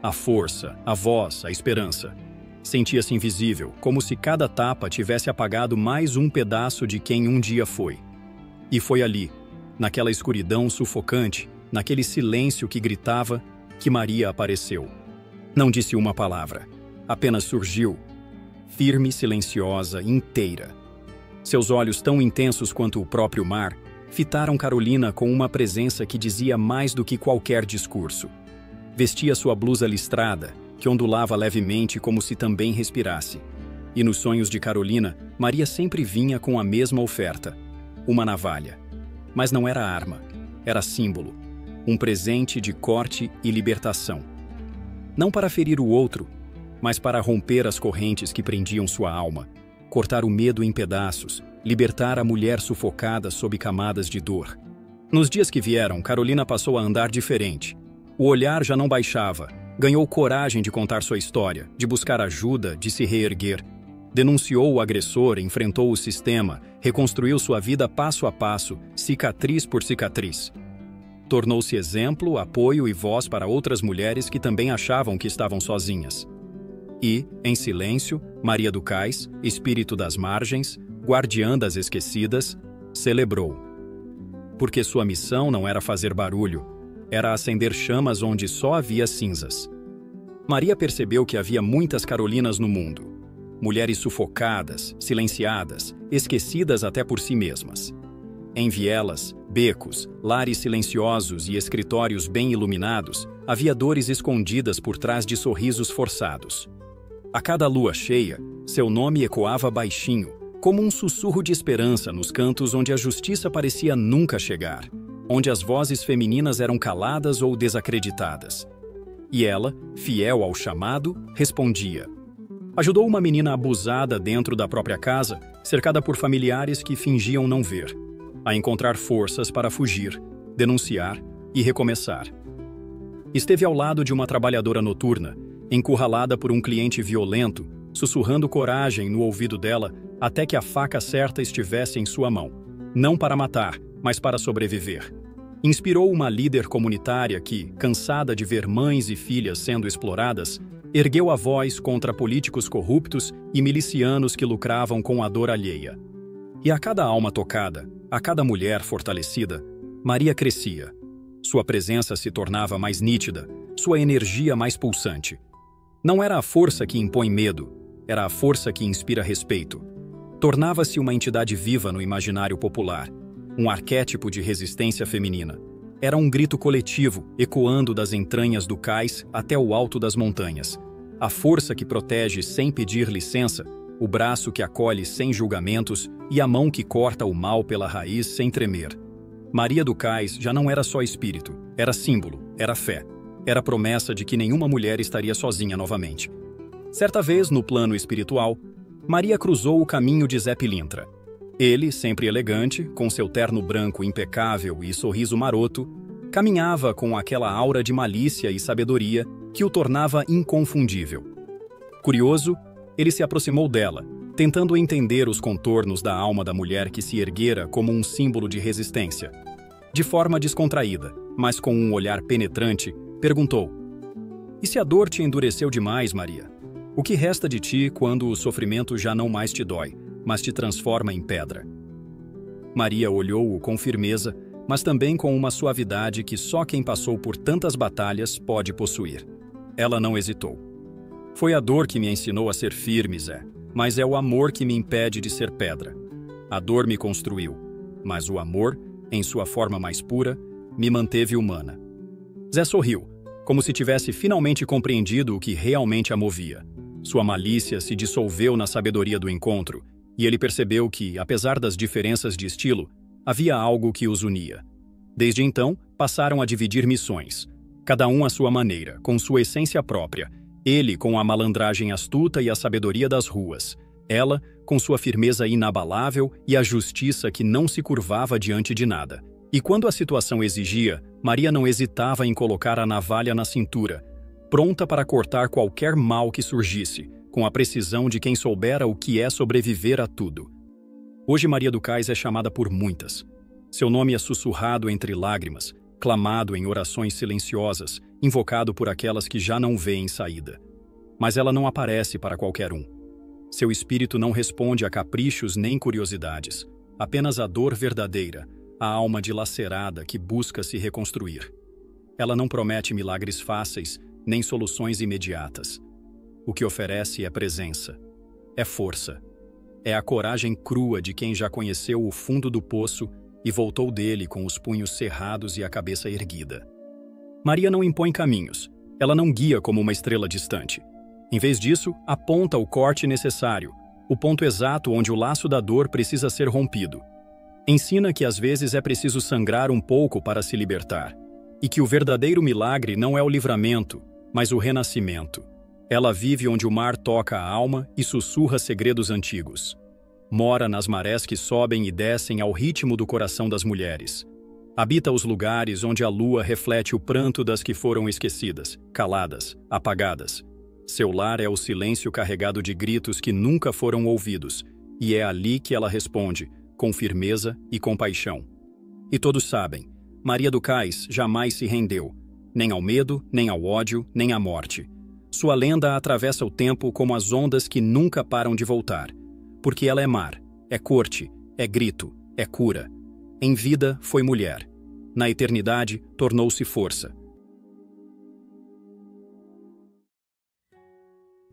A força, a voz, a esperança. Sentia-se invisível, como se cada tapa tivesse apagado mais um pedaço de quem um dia foi. E foi ali, naquela escuridão sufocante, naquele silêncio que gritava, que Maria apareceu. Não disse uma palavra, apenas surgiu, firme, silenciosa, inteira. Seus olhos, tão intensos quanto o próprio mar, fitaram Carolina com uma presença que dizia mais do que qualquer discurso. Vestia sua blusa listrada, que ondulava levemente como se também respirasse. E nos sonhos de Carolina, Maria sempre vinha com a mesma oferta, uma navalha. Mas não era arma, era símbolo, um presente de corte e libertação. Não para ferir o outro, mas para romper as correntes que prendiam sua alma, cortar o medo em pedaços, libertar a mulher sufocada sob camadas de dor. Nos dias que vieram, Carolina passou a andar diferente. O olhar já não baixava, ganhou coragem de contar sua história, de buscar ajuda, de se reerguer. Denunciou o agressor, enfrentou o sistema, reconstruiu sua vida passo a passo, cicatriz por cicatriz. Tornou-se exemplo, apoio e voz para outras mulheres que também achavam que estavam sozinhas. E, em silêncio, Maria do Cais, espírito das margens, guardiã das esquecidas, celebrou. Porque sua missão não era fazer barulho, era acender chamas onde só havia cinzas. Maria percebeu que havia muitas Carolinas no mundo. Mulheres sufocadas, silenciadas, esquecidas até por si mesmas. Em vielas, becos, lares silenciosos e escritórios bem iluminados, havia dores escondidas por trás de sorrisos forçados. A cada lua cheia, seu nome ecoava baixinho, como um sussurro de esperança nos cantos onde a justiça parecia nunca chegar, onde as vozes femininas eram caladas ou desacreditadas. E ela, fiel ao chamado, respondia. Ajudou uma menina abusada dentro da própria casa, cercada por familiares que fingiam não ver, a encontrar forças para fugir, denunciar e recomeçar. Esteve ao lado de uma trabalhadora noturna, encurralada por um cliente violento, sussurrando coragem no ouvido dela até que a faca certa estivesse em sua mão, não para matar, mas para sobreviver. Inspirou uma líder comunitária que, cansada de ver mães e filhas sendo exploradas, ergueu a voz contra políticos corruptos e milicianos que lucravam com a dor alheia. E a cada alma tocada, a cada mulher fortalecida, Maria crescia. Sua presença se tornava mais nítida, sua energia mais pulsante. Não era a força que impõe medo, era a força que inspira respeito. Tornava-se uma entidade viva no imaginário popular, um arquétipo de resistência feminina. Era um grito coletivo, ecoando das entranhas do cais até o alto das montanhas. A força que protege sem pedir licença, o braço que acolhe sem julgamentos e a mão que corta o mal pela raiz sem tremer. Maria do Cais já não era só espírito, era símbolo, era fé. Era promessa de que nenhuma mulher estaria sozinha novamente. Certa vez, no plano espiritual, Maria cruzou o caminho de Zé Pilintra. Ele, sempre elegante, com seu terno branco impecável e sorriso maroto, caminhava com aquela aura de malícia e sabedoria que o tornava inconfundível. Curioso, ele se aproximou dela, tentando entender os contornos da alma da mulher que se erguera como um símbolo de resistência. De forma descontraída, mas com um olhar penetrante, perguntou: "E se a dor te endureceu demais, Maria? O que resta de ti quando o sofrimento já não mais te dói, mas te transforma em pedra?" Maria olhou-o com firmeza, mas também com uma suavidade que só quem passou por tantas batalhas pode possuir. Ela não hesitou. "Foi a dor que me ensinou a ser firme, Zé, mas é o amor que me impede de ser pedra. A dor me construiu, mas o amor, em sua forma mais pura, me manteve humana." Zé sorriu, como se tivesse finalmente compreendido o que realmente a movia. Sua malícia se dissolveu na sabedoria do encontro, e ele percebeu que, apesar das diferenças de estilo, havia algo que os unia. Desde então, passaram a dividir missões, cada um à sua maneira, com sua essência própria, ele com a malandragem astuta e a sabedoria das ruas, ela com sua firmeza inabalável e a justiça que não se curvava diante de nada. E quando a situação exigia, Maria não hesitava em colocar a navalha na cintura, pronta para cortar qualquer mal que surgisse, com a precisão de quem soubera o que é sobreviver a tudo. Hoje Maria do Cais é chamada por muitas. Seu nome é sussurrado entre lágrimas, clamado em orações silenciosas, invocado por aquelas que já não veem saída. Mas ela não aparece para qualquer um. Seu espírito não responde a caprichos nem curiosidades, apenas a dor verdadeira, a alma dilacerada que busca se reconstruir. Ela não promete milagres fáceis, nem soluções imediatas. O que oferece é presença, é força, é a coragem crua de quem já conheceu o fundo do poço e voltou dele com os punhos cerrados e a cabeça erguida. Maria não impõe caminhos, ela não guia como uma estrela distante. Em vez disso, aponta o corte necessário, o ponto exato onde o laço da dor precisa ser rompido. Ensina que às vezes é preciso sangrar um pouco para se libertar, e que o verdadeiro milagre não é o livramento, mas o renascimento. Ela vive onde o mar toca a alma e sussurra segredos antigos. Mora nas marés que sobem e descem ao ritmo do coração das mulheres. Habita os lugares onde a lua reflete o pranto das que foram esquecidas, caladas, apagadas. Seu lar é o silêncio carregado de gritos que nunca foram ouvidos, e é ali que ela responde, com firmeza e compaixão. E todos sabem, Maria do Cais jamais se rendeu, nem ao medo, nem ao ódio, nem à morte. Sua lenda atravessa o tempo como as ondas que nunca param de voltar, porque ela é mar, é corte, é grito, é cura. Em vida foi mulher. Na eternidade tornou-se força.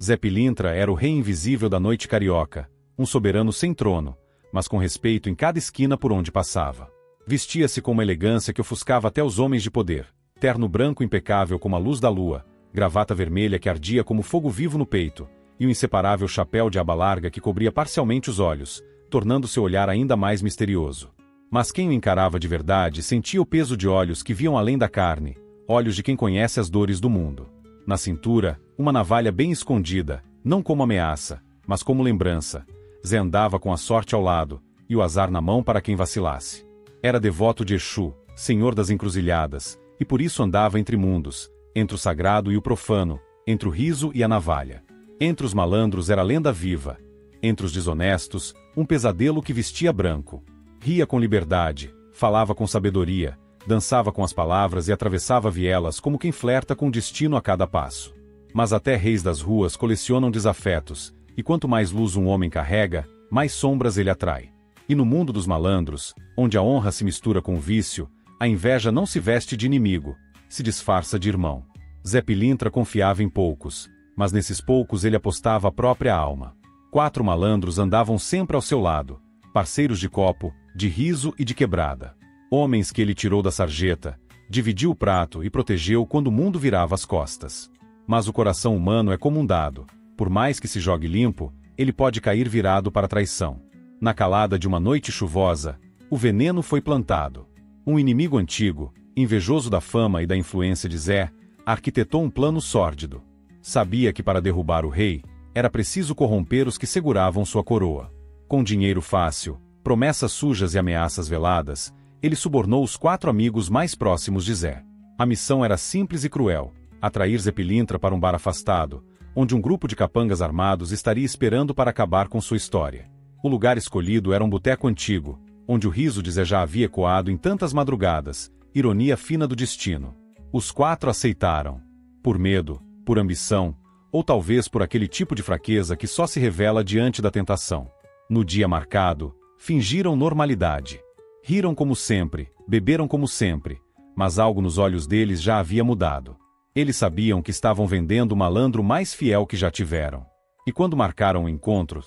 Zé Pilintra era o rei invisível da noite carioca, um soberano sem trono, mas com respeito em cada esquina por onde passava. Vestia-se com uma elegância que ofuscava até os homens de poder, terno branco impecável como a luz da lua, gravata vermelha que ardia como fogo vivo no peito, e um inseparável chapéu de aba larga que cobria parcialmente os olhos, tornando seu olhar ainda mais misterioso. Mas quem o encarava de verdade sentia o peso de olhos que viam além da carne, olhos de quem conhece as dores do mundo. Na cintura, uma navalha bem escondida, não como ameaça, mas como lembrança. Zé andava com a sorte ao lado, e o azar na mão para quem vacilasse. Era devoto de Exu, senhor das encruzilhadas, e por isso andava entre mundos, entre o sagrado e o profano, entre o riso e a navalha. Entre os malandros era lenda viva, entre os desonestos, um pesadelo que vestia branco. Ria com liberdade, falava com sabedoria, dançava com as palavras e atravessava vielas como quem flerta com o destino a cada passo. Mas até reis das ruas colecionam desafetos, e quanto mais luz um homem carrega, mais sombras ele atrai. E no mundo dos malandros, onde a honra se mistura com o vício, a inveja não se veste de inimigo, se disfarça de irmão. Zé Pilintra confiava em poucos, mas nesses poucos ele apostava a própria alma. 4 malandros andavam sempre ao seu lado, parceiros de copo, de riso e de quebrada. Homens que ele tirou da sarjeta, dividiu o prato e protegeu quando o mundo virava as costas. Mas o coração humano é como um dado. Por mais que se jogue limpo, ele pode cair virado para a traição. Na calada de uma noite chuvosa, o veneno foi plantado. Um inimigo antigo, invejoso da fama e da influência de Zé, arquitetou um plano sórdido. Sabia que para derrubar o rei, era preciso corromper os que seguravam sua coroa. Com dinheiro fácil, promessas sujas e ameaças veladas, ele subornou os 4 amigos mais próximos de Zé. A missão era simples e cruel: atrair Zé Pilintra para um bar afastado, onde um grupo de capangas armados estaria esperando para acabar com sua história. O lugar escolhido era um boteco antigo, onde o riso de Zé já havia ecoado em tantas madrugadas, ironia fina do destino. Os 4 aceitaram. Por medo, por ambição, ou talvez por aquele tipo de fraqueza que só se revela diante da tentação. No dia marcado, fingiram normalidade. Riram como sempre, beberam como sempre, mas algo nos olhos deles já havia mudado. Eles sabiam que estavam vendendo o malandro mais fiel que já tiveram. E quando marcaram o encontro,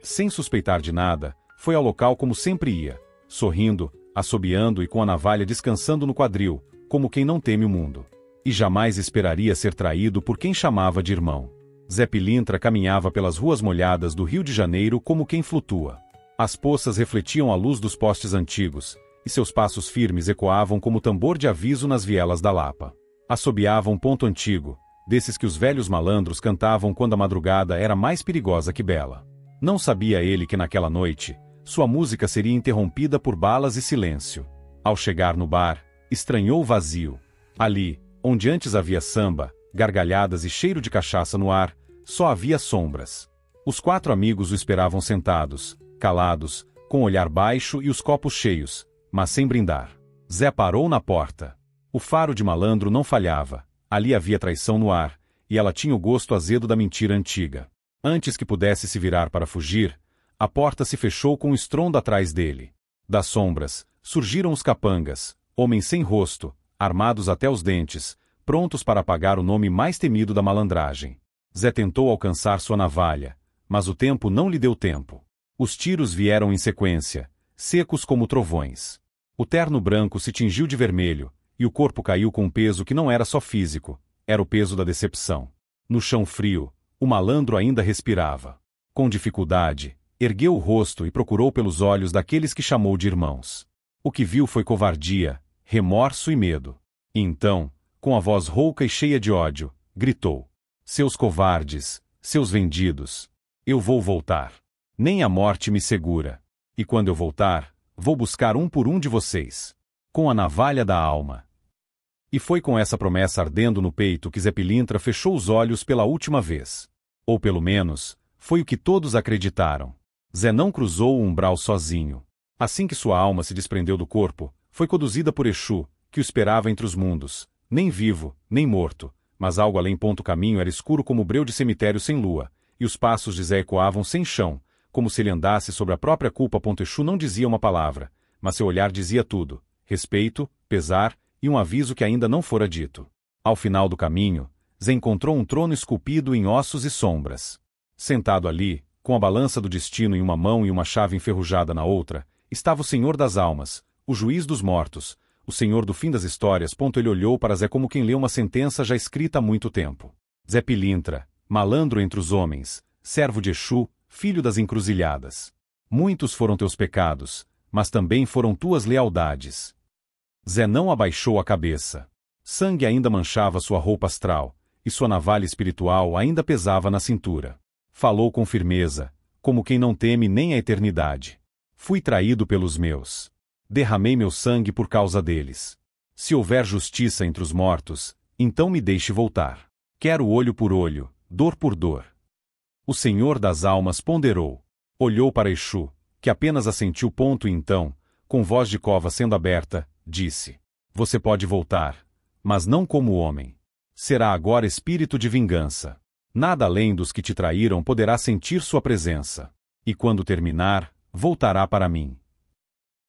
sem suspeitar de nada, foi ao local como sempre ia, sorrindo, assobiando e com a navalha descansando no quadril, como quem não teme o mundo. E jamais esperaria ser traído por quem chamava de irmão. Zé Pilintra caminhava pelas ruas molhadas do Rio de Janeiro como quem flutua. As poças refletiam a luz dos postes antigos, e seus passos firmes ecoavam como tambor de aviso nas vielas da Lapa. Assobiava um ponto antigo, desses que os velhos malandros cantavam quando a madrugada era mais perigosa que bela. Não sabia ele que naquela noite, sua música seria interrompida por balas e silêncio. Ao chegar no bar, estranhou o vazio. Ali, onde antes havia samba, gargalhadas e cheiro de cachaça no ar, só havia sombras. Os 4 amigos o esperavam sentados, calados, com o olhar baixo e os copos cheios, mas sem brindar. Zé parou na porta. O faro de malandro não falhava, ali havia traição no ar, e ela tinha o gosto azedo da mentira antiga. Antes que pudesse se virar para fugir, a porta se fechou com um estrondo atrás dele. Das sombras, surgiram os capangas, homens sem rosto, armados até os dentes, prontos para apagar o nome mais temido da malandragem. Zé tentou alcançar sua navalha, mas o tempo não lhe deu tempo. Os tiros vieram em sequência, secos como trovões. O terno branco se tingiu de vermelho, e o corpo caiu com um peso que não era só físico, era o peso da decepção. No chão frio, o malandro ainda respirava. Com dificuldade, ergueu o rosto e procurou pelos olhos daqueles que chamou de irmãos. O que viu foi covardia, remorso e medo. E então, com a voz rouca e cheia de ódio, gritou: "Seus covardes, seus vendidos! Eu vou voltar. Nem a morte me segura. E quando eu voltar, vou buscar um por um de vocês. Com a navalha da alma." E foi com essa promessa ardendo no peito que Zé Pilintra fechou os olhos pela última vez. Ou pelo menos, foi o que todos acreditaram. Zé não cruzou o umbral sozinho. Assim que sua alma se desprendeu do corpo, foi conduzida por Exu, que o esperava entre os mundos, nem vivo, nem morto, mas algo além. O caminho era escuro como breu de cemitério sem lua, e os passos de Zé ecoavam sem chão, como se ele andasse sobre a própria culpa. Exu não dizia uma palavra, mas seu olhar dizia tudo: respeito, pesar e um aviso que ainda não fora dito. Ao final do caminho, Zé encontrou um trono esculpido em ossos e sombras. Sentado ali, com a balança do destino em uma mão e uma chave enferrujada na outra, estava o Senhor das Almas, o juiz dos mortos, o senhor do fim das histórias. Ele olhou para Zé como quem lê uma sentença já escrita há muito tempo. Zé Pilintra, malandro entre os homens, servo de Exu, filho das encruzilhadas. Muitos foram teus pecados, mas também foram tuas lealdades. Zé não abaixou a cabeça. Sangue ainda manchava sua roupa astral, e sua navalha espiritual ainda pesava na cintura. Falou com firmeza, como quem não teme nem a eternidade. Fui traído pelos meus. Derramei meu sangue por causa deles. Se houver justiça entre os mortos, então me deixe voltar. Quero olho por olho, dor por dor. O Senhor das Almas ponderou. Olhou para Exu, que apenas assentiu. E então, com voz de cova sendo aberta, disse: Você pode voltar, mas não como homem. Será agora espírito de vingança. Nada além dos que te traíram poderá sentir sua presença. E quando terminar, voltará para mim.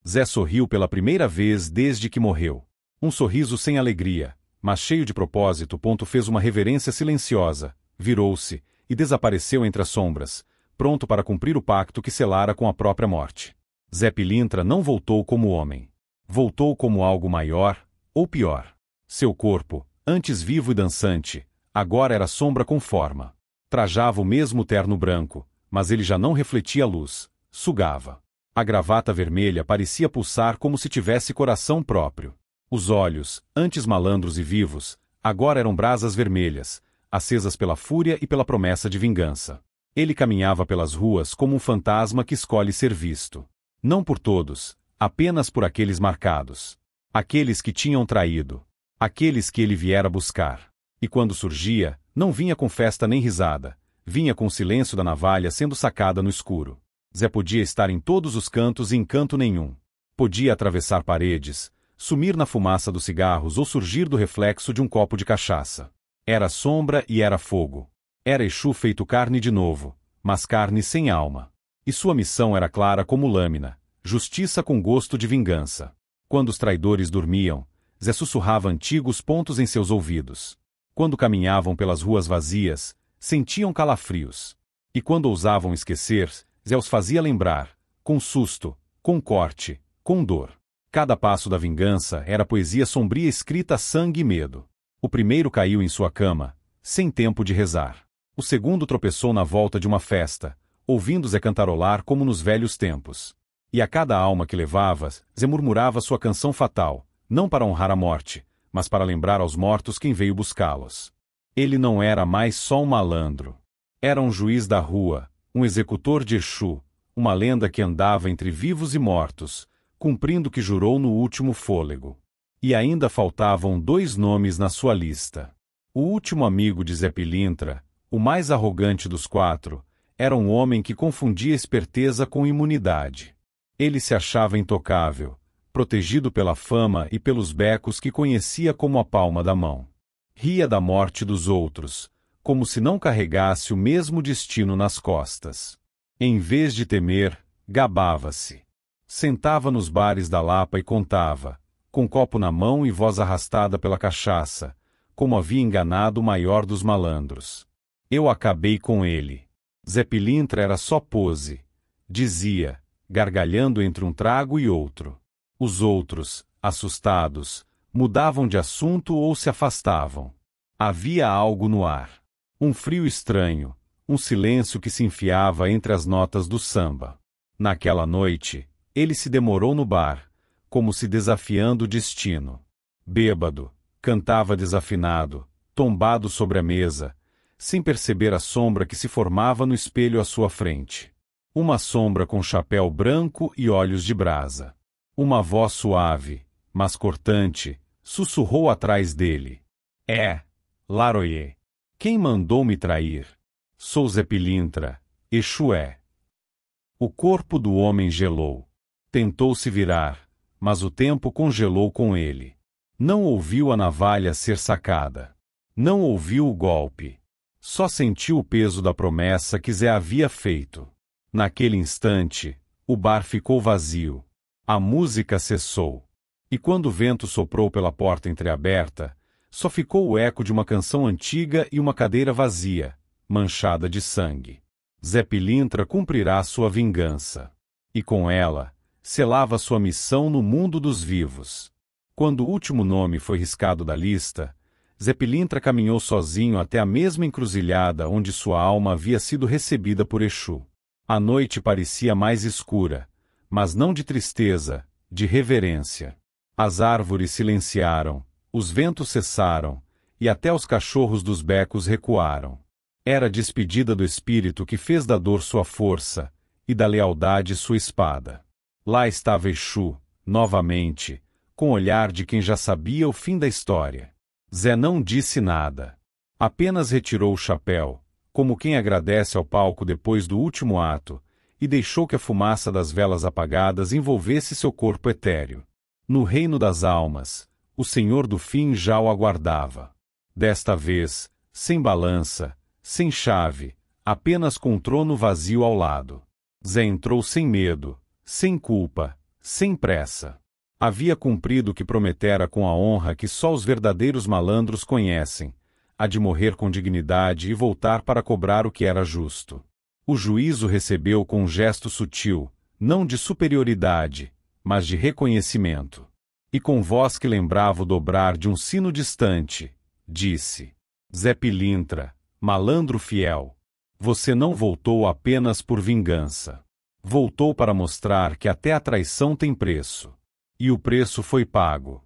Zé sorriu pela primeira vez desde que morreu. Um sorriso sem alegria, mas cheio de propósito. Fez uma reverência silenciosa, virou-se e desapareceu entre as sombras, pronto para cumprir o pacto que selara com a própria morte. Zé Pilintra não voltou como homem. Voltou como algo maior, ou pior. Seu corpo, antes vivo e dançante, agora era sombra com forma. Trajava o mesmo terno branco, mas ele já não refletia a luz, sugava. A gravata vermelha parecia pulsar como se tivesse coração próprio. Os olhos, antes malandros e vivos, agora eram brasas vermelhas, acesas pela fúria e pela promessa de vingança. Ele caminhava pelas ruas como um fantasma que escolhe ser visto. Não por todos, apenas por aqueles marcados. Aqueles que tinham traído. Aqueles que ele viera buscar. E quando surgia, não vinha com festa nem risada, vinha com o silêncio da navalha sendo sacada no escuro. Zé podia estar em todos os cantos e em canto nenhum. Podia atravessar paredes, sumir na fumaça dos cigarros ou surgir do reflexo de um copo de cachaça. Era sombra e era fogo. Era Exu feito carne de novo, mas carne sem alma. E sua missão era clara como lâmina, justiça com gosto de vingança. Quando os traidores dormiam, Zé sussurrava antigos pontos em seus ouvidos. Quando caminhavam pelas ruas vazias, sentiam calafrios. E quando ousavam esquecer, Zé os fazia lembrar, com susto, com corte, com dor. Cada passo da vingança era poesia sombria escrita a sangue e medo. O primeiro caiu em sua cama, sem tempo de rezar. O segundo tropeçou na volta de uma festa, ouvindo Zé cantarolar como nos velhos tempos. E a cada alma que levava, Zé murmurava sua canção fatal, não para honrar a morte, mas para lembrar aos mortos quem veio buscá-los. Ele não era mais só um malandro. Era um juiz da rua, um executor de Exu, uma lenda que andava entre vivos e mortos, cumprindo o que jurou no último fôlego. E ainda faltavam 2 nomes na sua lista. O último amigo de Zé Pilintra, o mais arrogante dos 4, era um homem que confundia esperteza com imunidade. Ele se achava intocável, protegido pela fama e pelos becos que conhecia como a palma da mão. Ria da morte dos outros, como se não carregasse o mesmo destino nas costas. Em vez de temer, gabava-se. Sentava nos bares da Lapa e contava, com copo na mão e voz arrastada pela cachaça, como havia enganado o maior dos malandros. Eu acabei com ele. Zé Pilintra era só pose, dizia, gargalhando entre um trago e outro. Os outros, assustados, mudavam de assunto ou se afastavam. Havia algo no ar. Um frio estranho, um silêncio que se enfiava entre as notas do samba. Naquela noite, ele se demorou no bar, como se desafiando o destino. Bêbado, cantava desafinado, tombado sobre a mesa, sem perceber a sombra que se formava no espelho à sua frente. Uma sombra com chapéu branco e olhos de brasa. Uma voz suave, mas cortante, sussurrou atrás dele. Laroye. Quem mandou me trair? Sou Zé Pilintra, Exu é. O corpo do homem gelou. Tentou se virar, mas o tempo congelou com ele. Não ouviu a navalha ser sacada. Não ouviu o golpe. Só sentiu o peso da promessa que Zé havia feito. Naquele instante, o bar ficou vazio. A música cessou. E quando o vento soprou pela porta entreaberta, só ficou o eco de uma canção antiga e uma cadeira vazia, manchada de sangue. Zé Pilintra cumprirá sua vingança. E com ela, selava sua missão no mundo dos vivos. Quando o último nome foi riscado da lista, Zé Pilintra caminhou sozinho até a mesma encruzilhada onde sua alma havia sido recebida por Exu. A noite parecia mais escura, mas não de tristeza, de reverência. As árvores silenciaram, os ventos cessaram, e até os cachorros dos becos recuaram. Era a despedida do espírito que fez da dor sua força, e da lealdade sua espada. Lá estava Exu, novamente, com o olhar de quem já sabia o fim da história. Zé não disse nada. Apenas retirou o chapéu, como quem agradece ao palco depois do último ato, e deixou que a fumaça das velas apagadas envolvesse seu corpo etéreo. No reino das almas, o Senhor do Fim já o aguardava. Desta vez, sem balança, sem chave, apenas com um trono vazio ao lado. Zé entrou sem medo, sem culpa, sem pressa. Havia cumprido o que prometera com a honra que só os verdadeiros malandros conhecem, a de morrer com dignidade e voltar para cobrar o que era justo. O juízo recebeu com um gesto sutil, não de superioridade, mas de reconhecimento. E com voz que lembrava o dobrar de um sino distante, disse: Zé Pilintra, malandro fiel, você não voltou apenas por vingança. Voltou para mostrar que até a traição tem preço. E o preço foi pago.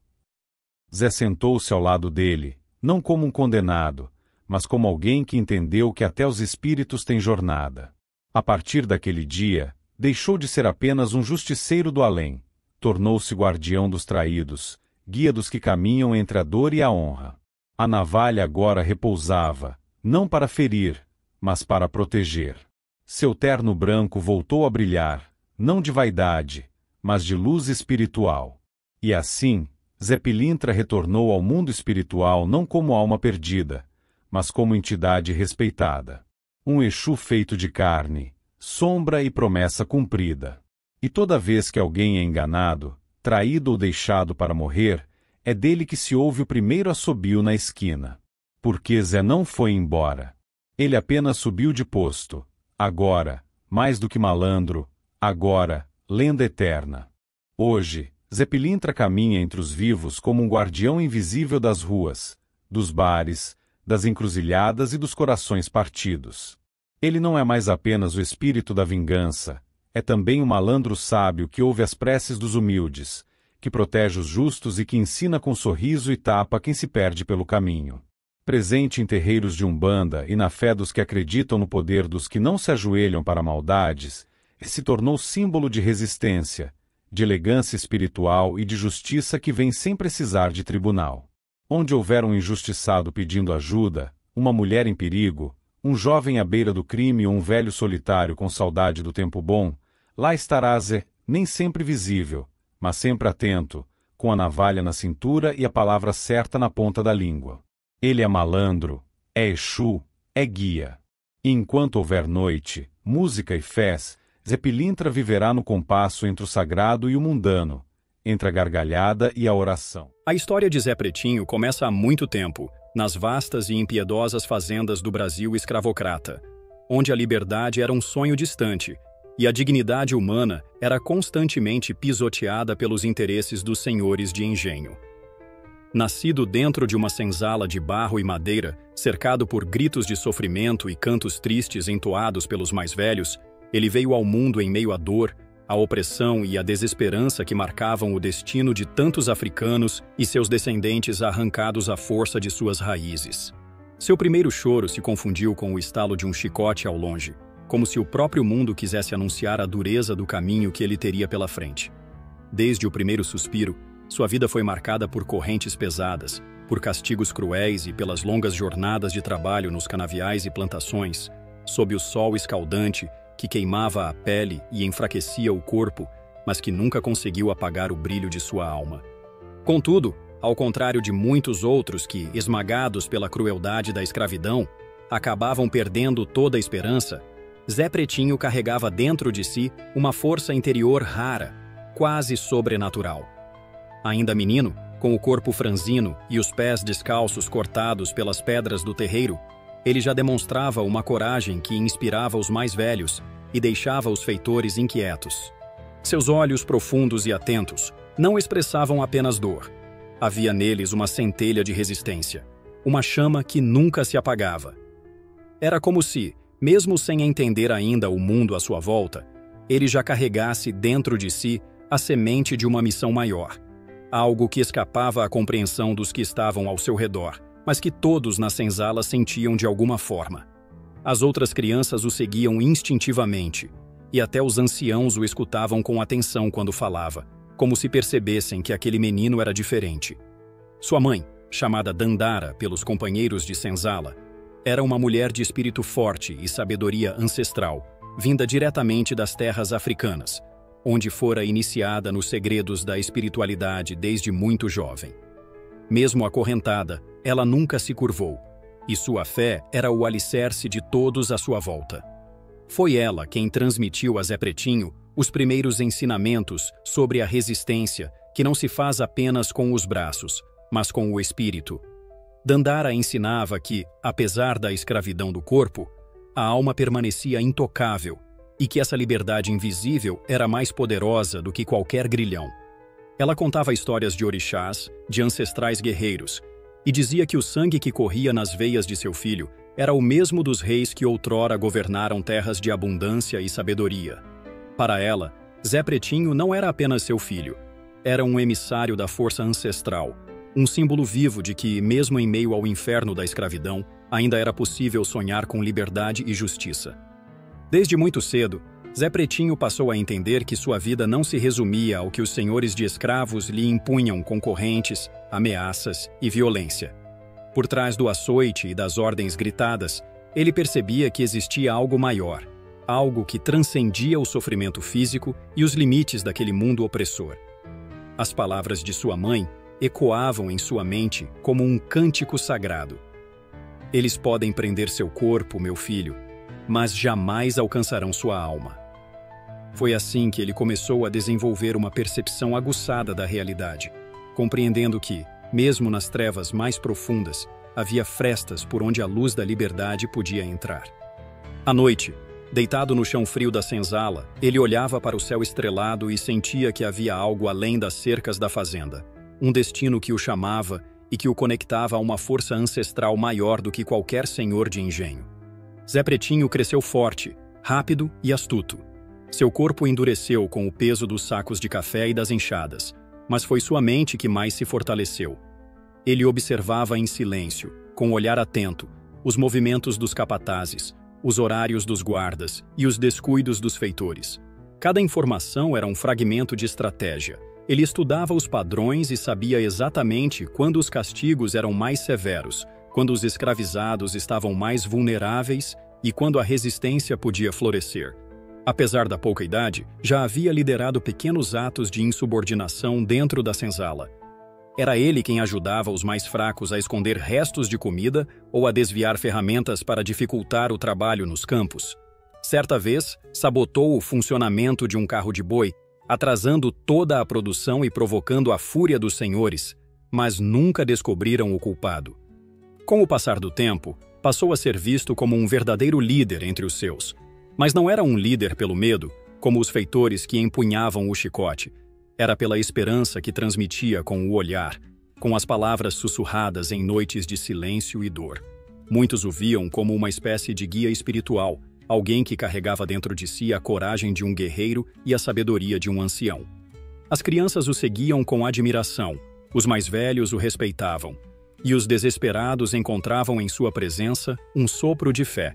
Zé sentou-se ao lado dele, não como um condenado, mas como alguém que entendeu que até os espíritos têm jornada. A partir daquele dia, deixou de ser apenas um justiceiro do além, tornou-se guardião dos traídos, guia dos que caminham entre a dor e a honra. A navalha agora repousava, não para ferir, mas para proteger. Seu terno branco voltou a brilhar, não de vaidade, mas de luz espiritual. E assim, Zé Pilintra retornou ao mundo espiritual não como alma perdida, mas como entidade respeitada. Um Exu feito de carne, sombra e promessa cumprida. E toda vez que alguém é enganado, traído ou deixado para morrer, é dele que se ouve o primeiro assobio na esquina. Porque Zé não foi embora. Ele apenas subiu de posto. Agora, mais do que malandro, agora, lenda eterna. Hoje, Zé Pilintra caminha entre os vivos como um guardião invisível das ruas, dos bares, das encruzilhadas e dos corações partidos. Ele não é mais apenas o espírito da vingança, é também um malandro sábio que ouve as preces dos humildes, que protege os justos e que ensina com sorriso e tapa quem se perde pelo caminho. Presente em terreiros de Umbanda e na fé dos que acreditam no poder dos que não se ajoelham para maldades, ele se tornou símbolo de resistência, de elegância espiritual e de justiça que vem sem precisar de tribunal. Onde houver um injustiçado pedindo ajuda, uma mulher em perigo, um jovem à beira do crime ou um velho solitário com saudade do tempo bom, lá estará Zé, nem sempre visível, mas sempre atento, com a navalha na cintura e a palavra certa na ponta da língua. Ele é malandro, é Exu, é guia. E enquanto houver noite, música e fés, Zé Pilintra viverá no compasso entre o sagrado e o mundano, entre a gargalhada e a oração. A história de Zé Pretinho começa há muito tempo, nas vastas e impiedosas fazendas do Brasil escravocrata, onde a liberdade era um sonho distante e a dignidade humana era constantemente pisoteada pelos interesses dos senhores de engenho. Nascido dentro de uma senzala de barro e madeira, cercado por gritos de sofrimento e cantos tristes entoados pelos mais velhos, ele veio ao mundo em meio à dor, à opressão e à desesperança que marcavam o destino de tantos africanos e seus descendentes arrancados à força de suas raízes. Seu primeiro choro se confundiu com o estalo de um chicote ao longe, como se o próprio mundo quisesse anunciar a dureza do caminho que ele teria pela frente. Desde o primeiro suspiro, sua vida foi marcada por correntes pesadas, por castigos cruéis e pelas longas jornadas de trabalho nos canaviais e plantações, sob o sol escaldante que queimava a pele e enfraquecia o corpo, mas que nunca conseguiu apagar o brilho de sua alma. Contudo, ao contrário de muitos outros que, esmagados pela crueldade da escravidão, acabavam perdendo toda a esperança, Zé Pretinho carregava dentro de si uma força interior rara, quase sobrenatural. Ainda menino, com o corpo franzino e os pés descalços cortados pelas pedras do terreiro, ele já demonstrava uma coragem que inspirava os mais velhos e deixava os feitores inquietos. Seus olhos profundos e atentos não expressavam apenas dor. Havia neles uma centelha de resistência, uma chama que nunca se apagava. Era como se, mesmo sem entender ainda o mundo à sua volta, ele já carregasse dentro de si a semente de uma missão maior, algo que escapava à compreensão dos que estavam ao seu redor, mas que todos na senzala sentiam de alguma forma. As outras crianças o seguiam instintivamente, e até os anciãos o escutavam com atenção quando falava, como se percebessem que aquele menino era diferente. Sua mãe, chamada Dandara pelos companheiros de senzala, era uma mulher de espírito forte e sabedoria ancestral, vinda diretamente das terras africanas, onde fora iniciada nos segredos da espiritualidade desde muito jovem. Mesmo acorrentada, ela nunca se curvou, e sua fé era o alicerce de todos à sua volta. Foi ela quem transmitiu a Zé Pretinho os primeiros ensinamentos sobre a resistência que não se faz apenas com os braços, mas com o espírito. Dandara ensinava que, apesar da escravidão do corpo, a alma permanecia intocável e que essa liberdade invisível era mais poderosa do que qualquer grilhão. Ela contava histórias de orixás, de ancestrais guerreiros, e dizia que o sangue que corria nas veias de seu filho era o mesmo dos reis que outrora governaram terras de abundância e sabedoria. Para ela, Zé Pretinho não era apenas seu filho, era um emissário da força ancestral, um símbolo vivo de que, mesmo em meio ao inferno da escravidão, ainda era possível sonhar com liberdade e justiça. Desde muito cedo, Zé Pretinho passou a entender que sua vida não se resumia ao que os senhores de escravos lhe impunham com correntes, ameaças e violência. Por trás do açoite e das ordens gritadas, ele percebia que existia algo maior, algo que transcendia o sofrimento físico e os limites daquele mundo opressor. As palavras de sua mãe ecoavam em sua mente como um cântico sagrado. Eles podem prender seu corpo, meu filho, mas jamais alcançarão sua alma. Foi assim que ele começou a desenvolver uma percepção aguçada da realidade, compreendendo que, mesmo nas trevas mais profundas, havia frestas por onde a luz da liberdade podia entrar. À noite, deitado no chão frio da senzala, ele olhava para o céu estrelado e sentia que havia algo além das cercas da fazenda, um destino que o chamava e que o conectava a uma força ancestral maior do que qualquer senhor de engenho. Zé Pretinho cresceu forte, rápido e astuto. Seu corpo endureceu com o peso dos sacos de café e das enxadas, mas foi sua mente que mais se fortaleceu. Ele observava em silêncio, com olhar atento, os movimentos dos capatazes, os horários dos guardas e os descuidos dos feitores. Cada informação era um fragmento de estratégia. Ele estudava os padrões e sabia exatamente quando os castigos eram mais severos, quando os escravizados estavam mais vulneráveis e quando a resistência podia florescer. Apesar da pouca idade, já havia liderado pequenos atos de insubordinação dentro da senzala. Era ele quem ajudava os mais fracos a esconder restos de comida ou a desviar ferramentas para dificultar o trabalho nos campos. Certa vez, sabotou o funcionamento de um carro de boi, atrasando toda a produção e provocando a fúria dos senhores, mas nunca descobriram o culpado. Com o passar do tempo, passou a ser visto como um verdadeiro líder entre os seus. Mas não era um líder pelo medo, como os feitores que empunhavam o chicote. Era pela esperança que transmitia com o olhar, com as palavras sussurradas em noites de silêncio e dor. Muitos o viam como uma espécie de guia espiritual, alguém que carregava dentro de si a coragem de um guerreiro e a sabedoria de um ancião. As crianças o seguiam com admiração, os mais velhos o respeitavam, e os desesperados encontravam em sua presença um sopro de fé.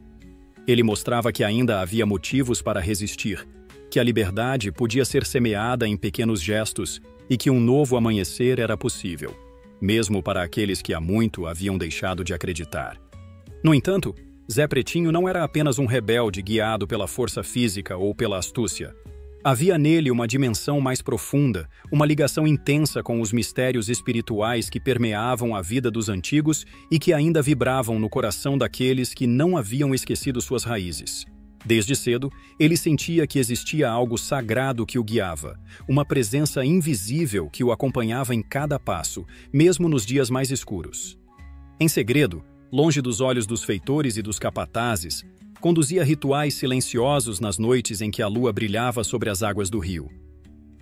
Ele mostrava que ainda havia motivos para resistir, que a liberdade podia ser semeada em pequenos gestos e que um novo amanhecer era possível, mesmo para aqueles que há muito haviam deixado de acreditar. No entanto, Zé Pretinho não era apenas um rebelde guiado pela força física ou pela astúcia. Havia nele uma dimensão mais profunda, uma ligação intensa com os mistérios espirituais que permeavam a vida dos antigos e que ainda vibravam no coração daqueles que não haviam esquecido suas raízes. Desde cedo, ele sentia que existia algo sagrado que o guiava, uma presença invisível que o acompanhava em cada passo, mesmo nos dias mais escuros. Em segredo, longe dos olhos dos feitores e dos capatazes, conduzia rituais silenciosos nas noites em que a lua brilhava sobre as águas do rio.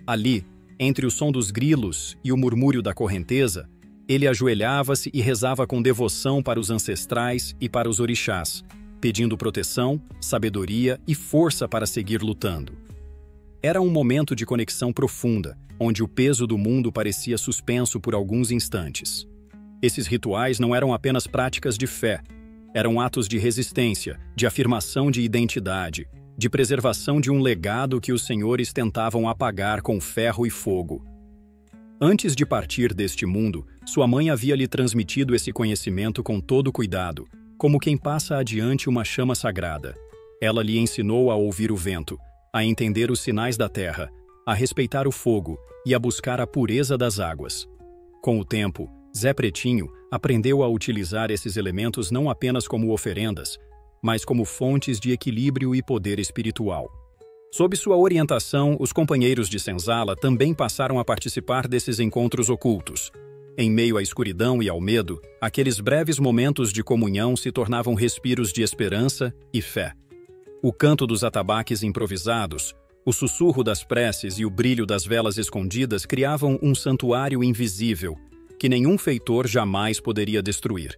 Ali, entre o som dos grilos e o murmúrio da correnteza, ele ajoelhava-se e rezava com devoção para os ancestrais e para os orixás, pedindo proteção, sabedoria e força para seguir lutando. Era um momento de conexão profunda, onde o peso do mundo parecia suspenso por alguns instantes. Esses rituais não eram apenas práticas de fé, eram atos de resistência, de afirmação de identidade, de preservação de um legado que os senhores tentavam apagar com ferro e fogo. Antes de partir deste mundo, sua mãe havia lhe transmitido esse conhecimento com todo cuidado, como quem passa adiante uma chama sagrada. Ela lhe ensinou a ouvir o vento, a entender os sinais da terra, a respeitar o fogo e a buscar a pureza das águas. Com o tempo, Zé Pretinho aprendeu a utilizar esses elementos não apenas como oferendas, mas como fontes de equilíbrio e poder espiritual. Sob sua orientação, os companheiros de senzala também passaram a participar desses encontros ocultos. Em meio à escuridão e ao medo, aqueles breves momentos de comunhão se tornavam respiros de esperança e fé. O canto dos atabaques improvisados, o sussurro das preces e o brilho das velas escondidas criavam um santuário invisível, que nenhum feitor jamais poderia destruir.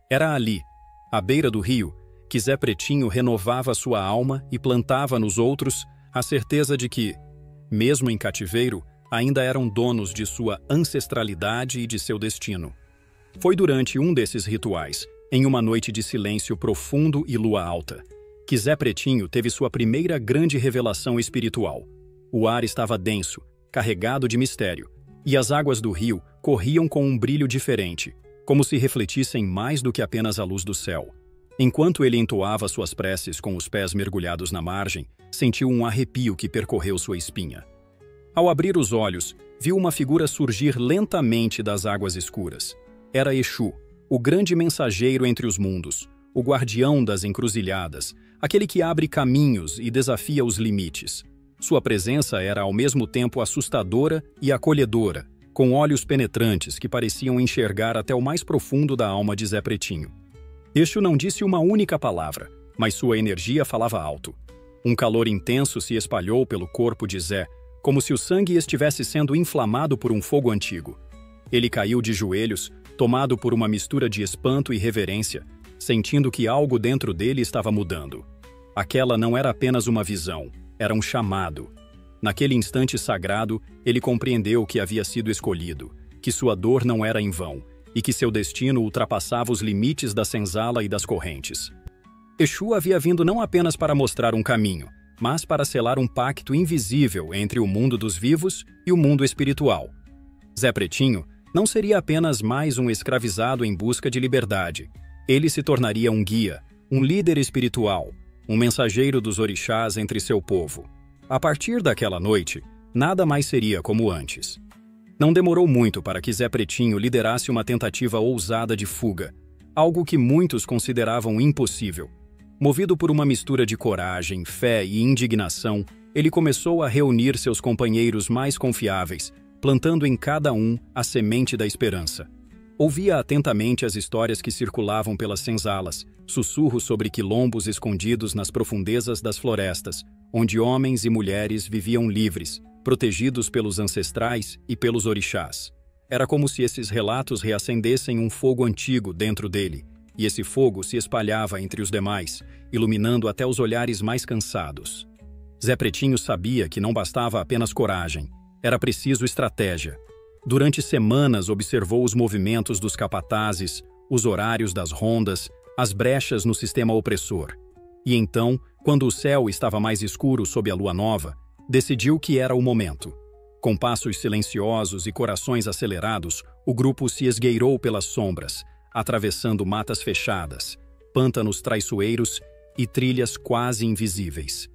Era ali, à beira do rio, que Zé Pretinho renovava sua alma e plantava nos outros a certeza de que, mesmo em cativeiro, ainda eram donos de sua ancestralidade e de seu destino. Foi durante um desses rituais, em uma noite de silêncio profundo e lua alta, que Zé Pretinho teve sua primeira grande revelação espiritual. O ar estava denso, carregado de mistério, e as águas do rio corriam com um brilho diferente, como se refletissem mais do que apenas a luz do céu. Enquanto ele entoava suas preces com os pés mergulhados na margem, sentiu um arrepio que percorreu sua espinha. Ao abrir os olhos, viu uma figura surgir lentamente das águas escuras. Era Exu, o grande mensageiro entre os mundos, o guardião das encruzilhadas, aquele que abre caminhos e desafia os limites. Sua presença era ao mesmo tempo assustadora e acolhedora, com olhos penetrantes que pareciam enxergar até o mais profundo da alma de Zé Pretinho. Exu não disse uma única palavra, mas sua energia falava alto. Um calor intenso se espalhou pelo corpo de Zé, como se o sangue estivesse sendo inflamado por um fogo antigo. Ele caiu de joelhos, tomado por uma mistura de espanto e reverência, sentindo que algo dentro dele estava mudando. Aquela não era apenas uma visão, era um chamado. Naquele instante sagrado, ele compreendeu que havia sido escolhido, que sua dor não era em vão e que seu destino ultrapassava os limites da senzala e das correntes. Exu havia vindo não apenas para mostrar um caminho, mas para selar um pacto invisível entre o mundo dos vivos e o mundo espiritual. Zé Pretinho não seria apenas mais um escravizado em busca de liberdade. Ele se tornaria um guia, um líder espiritual, um mensageiro dos orixás entre seu povo. A partir daquela noite, nada mais seria como antes. Não demorou muito para que Zé Pretinho liderasse uma tentativa ousada de fuga, algo que muitos consideravam impossível. Movido por uma mistura de coragem, fé e indignação, ele começou a reunir seus companheiros mais confiáveis, plantando em cada um a semente da esperança. Ouvia atentamente as histórias que circulavam pelas senzalas, sussurros sobre quilombos escondidos nas profundezas das florestas, onde homens e mulheres viviam livres, protegidos pelos ancestrais e pelos orixás. Era como se esses relatos reacendessem um fogo antigo dentro dele, e esse fogo se espalhava entre os demais, iluminando até os olhares mais cansados. Zé Pretinho sabia que não bastava apenas coragem, era preciso estratégia. Durante semanas observou os movimentos dos capatazes, os horários das rondas, as brechas no sistema opressor. E então, quando o céu estava mais escuro sob a lua nova, decidiu que era o momento. Com passos silenciosos e corações acelerados, o grupo se esgueirou pelas sombras, atravessando matas fechadas, pântanos traiçoeiros e trilhas quase invisíveis.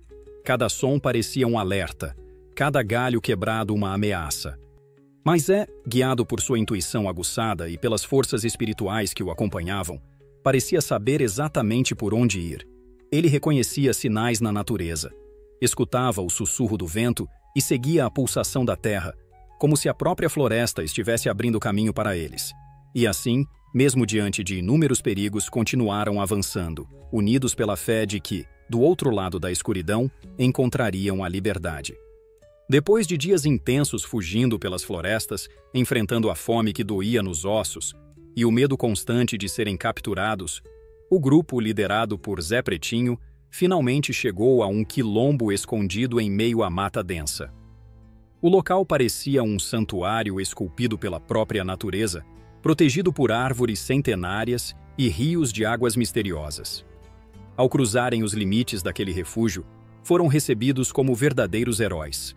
Cada som parecia um alerta, cada galho quebrado uma ameaça. Mas Zé, guiado por sua intuição aguçada e pelas forças espirituais que o acompanhavam, parecia saber exatamente por onde ir. Ele reconhecia sinais na natureza, escutava o sussurro do vento e seguia a pulsação da terra, como se a própria floresta estivesse abrindo caminho para eles. E assim, mesmo diante de inúmeros perigos, continuaram avançando, unidos pela fé de que, do outro lado da escuridão, encontrariam a liberdade. Depois de dias intensos fugindo pelas florestas, enfrentando a fome que doía nos ossos e o medo constante de serem capturados, o grupo, liderado por Zé Pretinho, finalmente chegou a um quilombo escondido em meio à mata densa. O local parecia um santuário esculpido pela própria natureza, protegido por árvores centenárias e rios de águas misteriosas. Ao cruzarem os limites daquele refúgio, foram recebidos como verdadeiros heróis.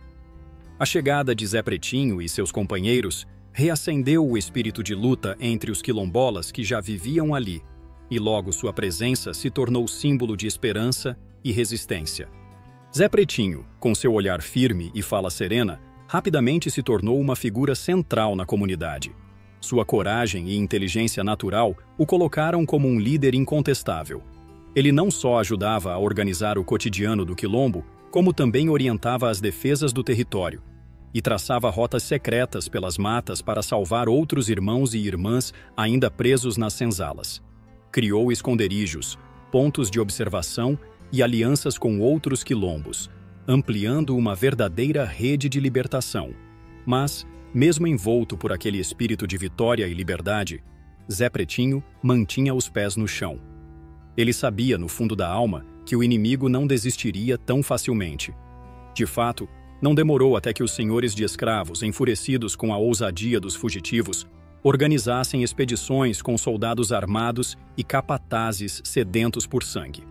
A chegada de Zé Pretinho e seus companheiros reacendeu o espírito de luta entre os quilombolas que já viviam ali, e logo sua presença se tornou símbolo de esperança e resistência. Zé Pretinho, com seu olhar firme e fala serena, rapidamente se tornou uma figura central na comunidade. Sua coragem e inteligência natural o colocaram como um líder incontestável. Ele não só ajudava a organizar o cotidiano do quilombo, como também orientava as defesas do território e traçava rotas secretas pelas matas para salvar outros irmãos e irmãs ainda presos nas senzalas. Criou esconderijos, pontos de observação e alianças com outros quilombos, ampliando uma verdadeira rede de libertação. Mas, mesmo envolto por aquele espírito de vitória e liberdade, Zé Pretinho mantinha os pés no chão. Ele sabia, no fundo da alma, que o inimigo não desistiria tão facilmente. De fato, não demorou até que os senhores de escravos, enfurecidos com a ousadia dos fugitivos, organizassem expedições com soldados armados e capatazes sedentos por sangue.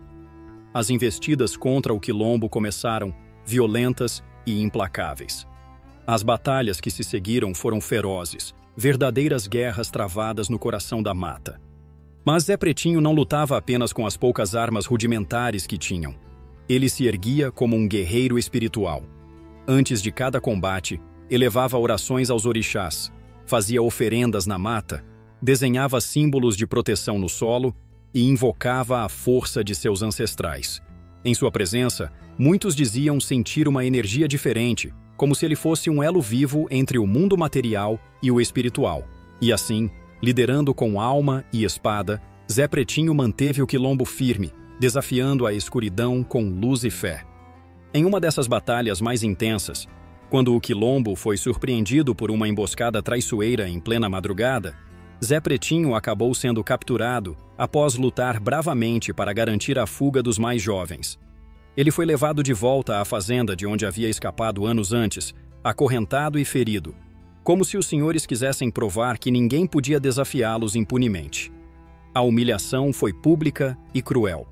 As investidas contra o quilombo começaram, violentas e implacáveis. As batalhas que se seguiram foram ferozes, verdadeiras guerras travadas no coração da mata. Mas Zé Pretinho não lutava apenas com as poucas armas rudimentares que tinham. Ele se erguia como um guerreiro espiritual. Antes de cada combate, elevava orações aos orixás, fazia oferendas na mata, desenhava símbolos de proteção no solo e invocava a força de seus ancestrais. Em sua presença, muitos diziam sentir uma energia diferente, como se ele fosse um elo vivo entre o mundo material e o espiritual. E assim, liderando com alma e espada, Zé Pretinho manteve o quilombo firme, desafiando a escuridão com luz e fé. Em uma dessas batalhas mais intensas, quando o quilombo foi surpreendido por uma emboscada traiçoeira em plena madrugada, Zé Pretinho acabou sendo capturado após lutar bravamente para garantir a fuga dos mais jovens. Ele foi levado de volta à fazenda de onde havia escapado anos antes, acorrentado e ferido, como se os senhores quisessem provar que ninguém podia desafiá-los impunemente. A humilhação foi pública e cruel.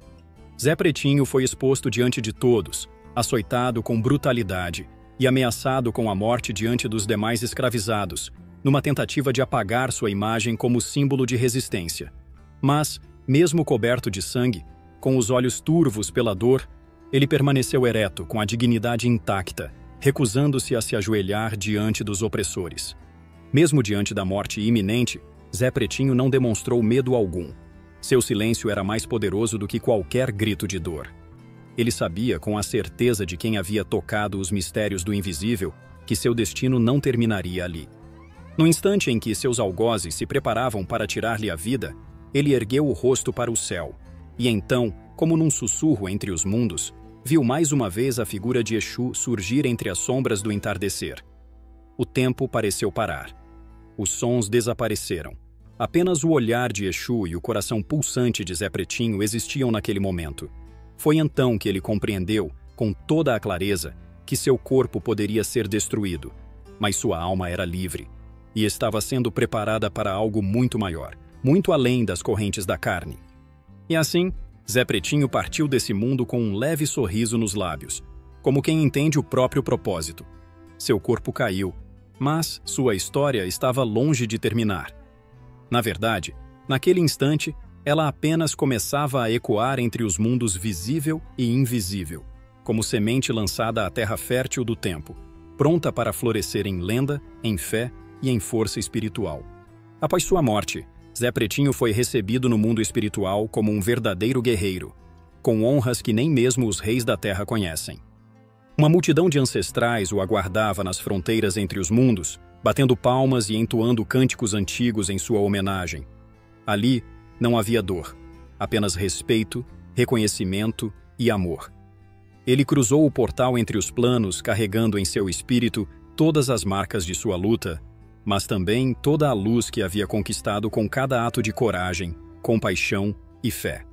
Zé Pretinho foi exposto diante de todos, açoitado com brutalidade e ameaçado com a morte diante dos demais escravizados, numa tentativa de apagar sua imagem como símbolo de resistência. Mas, mesmo coberto de sangue, com os olhos turvos pela dor, ele permaneceu ereto, com a dignidade intacta, recusando-se a se ajoelhar diante dos opressores. Mesmo diante da morte iminente, Zé Pretinho não demonstrou medo algum. Seu silêncio era mais poderoso do que qualquer grito de dor. Ele sabia, com a certeza de quem havia tocado os mistérios do invisível, que seu destino não terminaria ali. No instante em que seus algozes se preparavam para tirar-lhe a vida, ele ergueu o rosto para o céu, e então, como num sussurro entre os mundos, viu mais uma vez a figura de Exu surgir entre as sombras do entardecer. O tempo pareceu parar. Os sons desapareceram. Apenas o olhar de Exu e o coração pulsante de Zé Pretinho existiam naquele momento. Foi então que ele compreendeu, com toda a clareza, que seu corpo poderia ser destruído, mas sua alma era livre e estava sendo preparada para algo muito maior, muito além das correntes da carne. E assim, Zé Pretinho partiu desse mundo com um leve sorriso nos lábios, como quem entende o próprio propósito. Seu corpo caiu, mas sua história estava longe de terminar. Na verdade, naquele instante, ela apenas começava a ecoar entre os mundos visível e invisível. como semente lançada à terra fértil do tempo, pronta para florescer em lenda, em fé e em força espiritual. Após sua morte, Zé Pretinho foi recebido no mundo espiritual como um verdadeiro guerreiro, com honras que nem mesmo os reis da terra conhecem. Uma multidão de ancestrais o aguardava nas fronteiras entre os mundos, batendo palmas e entoando cânticos antigos em sua homenagem. Ali não havia dor, apenas respeito, reconhecimento e amor. Ele cruzou o portal entre os planos, carregando em seu espírito todas as marcas de sua luta, mas também toda a luz que havia conquistado com cada ato de coragem, compaixão e fé.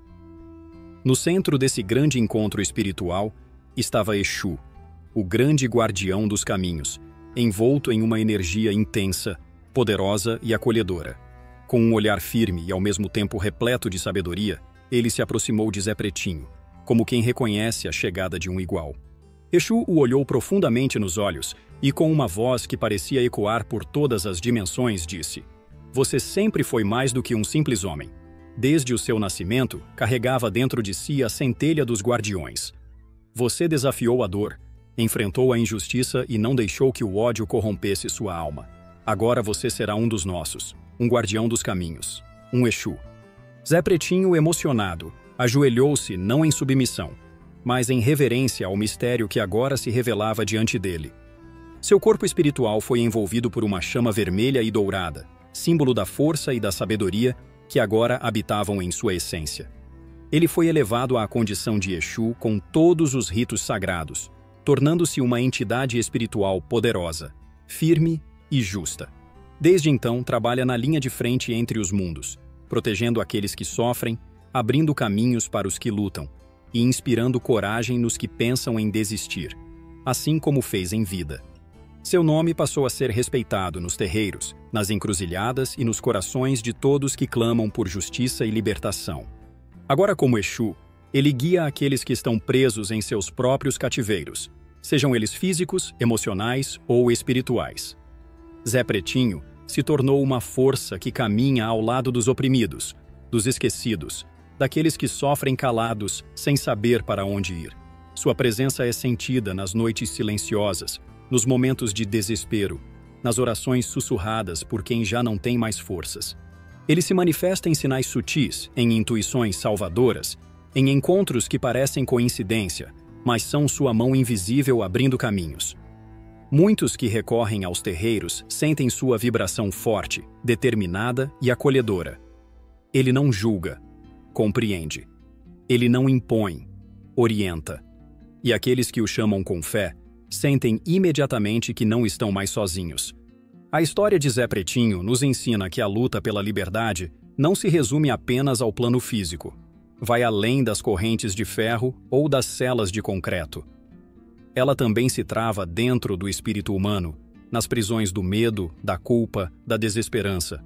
No centro desse grande encontro espiritual estava Exu, o grande guardião dos caminhos, envolto em uma energia intensa, poderosa e acolhedora. Com um olhar firme e ao mesmo tempo repleto de sabedoria, ele se aproximou de Zé Pretinho, como quem reconhece a chegada de um igual. Exu o olhou profundamente nos olhos e, com uma voz que parecia ecoar por todas as dimensões, disse: "Você sempre foi mais do que um simples homem. Desde o seu nascimento, carregava dentro de si a centelha dos guardiões. Você desafiou a dor, enfrentou a injustiça e não deixou que o ódio corrompesse sua alma. Agora você será um dos nossos, um guardião dos caminhos, um Exu." Zé Pretinho, emocionado, ajoelhou-se não em submissão, mas em reverência ao mistério que agora se revelava diante dele. Seu corpo espiritual foi envolvido por uma chama vermelha e dourada, símbolo da força e da sabedoria que agora habitavam em sua essência. Ele foi elevado à condição de Exu com todos os ritos sagrados, tornando-se uma entidade espiritual poderosa, firme e justa. Desde então, trabalha na linha de frente entre os mundos, protegendo aqueles que sofrem, abrindo caminhos para os que lutam e inspirando coragem nos que pensam em desistir, assim como fez em vida. Seu nome passou a ser respeitado nos terreiros, nas encruzilhadas e nos corações de todos que clamam por justiça e libertação. Agora, como Exu, ele guia aqueles que estão presos em seus próprios cativeiros, sejam eles físicos, emocionais ou espirituais. Zé Pretinho se tornou uma força que caminha ao lado dos oprimidos, dos esquecidos, daqueles que sofrem calados, sem saber para onde ir. Sua presença é sentida nas noites silenciosas, nos momentos de desespero, nas orações sussurradas por quem já não tem mais forças. Ele se manifesta em sinais sutis, em intuições salvadoras, em encontros que parecem coincidência, mas são sua mão invisível abrindo caminhos. Muitos que recorrem aos terreiros sentem sua vibração forte, determinada e acolhedora. Ele não julga, compreende. Ele não impõe, orienta. E aqueles que o chamam com fé sentem imediatamente que não estão mais sozinhos. A história de Zé Pretinho nos ensina que a luta pela liberdade não se resume apenas ao plano físico. Vai além das correntes de ferro ou das celas de concreto. Ela também se trava dentro do espírito humano, nas prisões do medo, da culpa, da desesperança.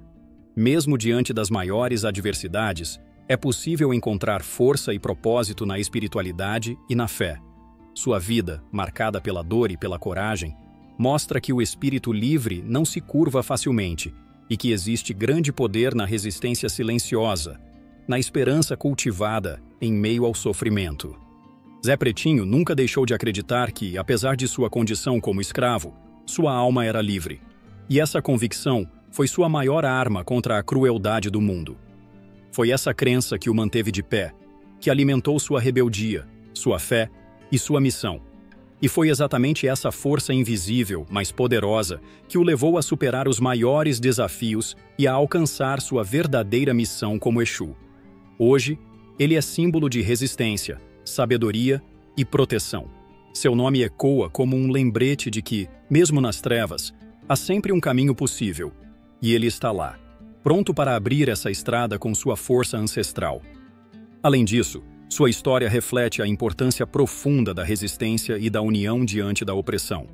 Mesmo diante das maiores adversidades, é possível encontrar força e propósito na espiritualidade e na fé. Sua vida, marcada pela dor e pela coragem, mostra que o espírito livre não se curva facilmente e que existe grande poder na resistência silenciosa, na esperança cultivada em meio ao sofrimento. Zé Pretinho nunca deixou de acreditar que, apesar de sua condição como escravo, sua alma era livre. E essa convicção foi sua maior arma contra a crueldade do mundo. Foi essa crença que o manteve de pé, que alimentou sua rebeldia, sua fé e sua missão. E foi exatamente essa força invisível, mas poderosa, que o levou a superar os maiores desafios e a alcançar sua verdadeira missão como Exu. Hoje, ele é símbolo de resistência, sabedoria e proteção. Seu nome ecoa como um lembrete de que, mesmo nas trevas, há sempre um caminho possível, e ele está lá, pronto para abrir essa estrada com sua força ancestral. Além disso, sua história reflete a importância profunda da resistência e da união diante da opressão.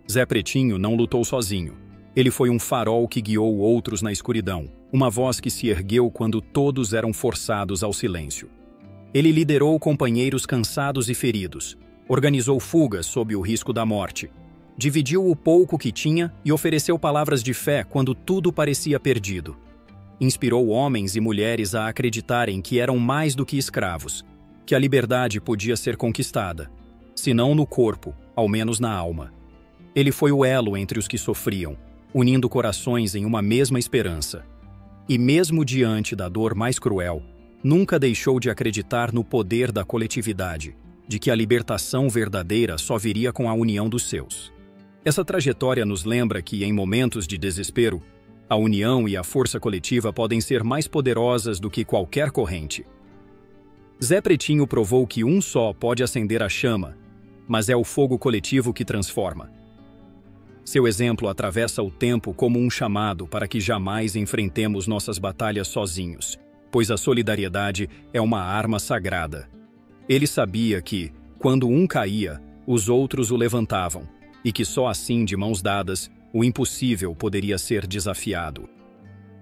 Zé Pretinho não lutou sozinho. Ele foi um farol que guiou outros na escuridão, uma voz que se ergueu quando todos eram forçados ao silêncio. Ele liderou companheiros cansados e feridos, organizou fugas sob o risco da morte, dividiu o pouco que tinha e ofereceu palavras de fé quando tudo parecia perdido. Inspirou homens e mulheres a acreditarem que eram mais do que escravos, que a liberdade podia ser conquistada. se não no corpo, ao menos na alma. Ele foi o elo entre os que sofriam, unindo corações em uma mesma esperança. E mesmo diante da dor mais cruel, nunca deixou de acreditar no poder da coletividade, de que a libertação verdadeira só viria com a união dos seus. Essa trajetória nos lembra que, em momentos de desespero, a união e a força coletiva podem ser mais poderosas do que qualquer corrente. Zé Pretinho provou que um só pode acender a chama, mas é o fogo coletivo que transforma. Seu exemplo atravessa o tempo como um chamado para que jamais enfrentemos nossas batalhas sozinhos, pois a solidariedade é uma arma sagrada. Ele sabia que, quando um caía, os outros o levantavam, e que só assim, de mãos dadas, o impossível poderia ser desafiado.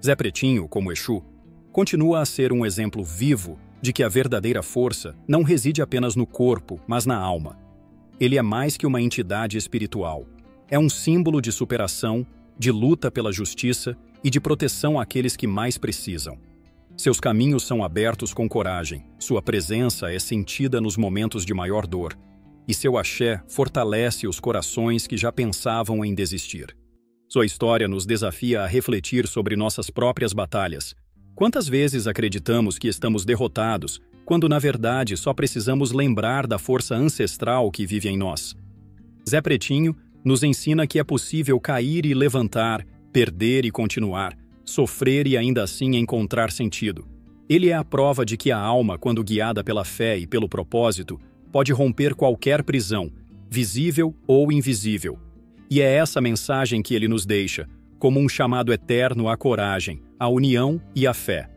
Zé Pretinho, como Exu, continua a ser um exemplo vivo de que a verdadeira força não reside apenas no corpo, mas na alma. Ele é mais que uma entidade espiritual. É um símbolo de superação, de luta pela justiça e de proteção àqueles que mais precisam. Seus caminhos são abertos com coragem, sua presença é sentida nos momentos de maior dor, e seu axé fortalece os corações que já pensavam em desistir. Sua história nos desafia a refletir sobre nossas próprias batalhas. Quantas vezes acreditamos que estamos derrotados, quando na verdade só precisamos lembrar da força ancestral que vive em nós? Zé Pretinho nos ensina que é possível cair e levantar, perder e continuar, sofrer e ainda assim encontrar sentido. Ele é a prova de que a alma, quando guiada pela fé e pelo propósito, pode romper qualquer prisão, visível ou invisível. E é essa mensagem que ele nos deixa, como um chamado eterno à coragem, à união e à fé.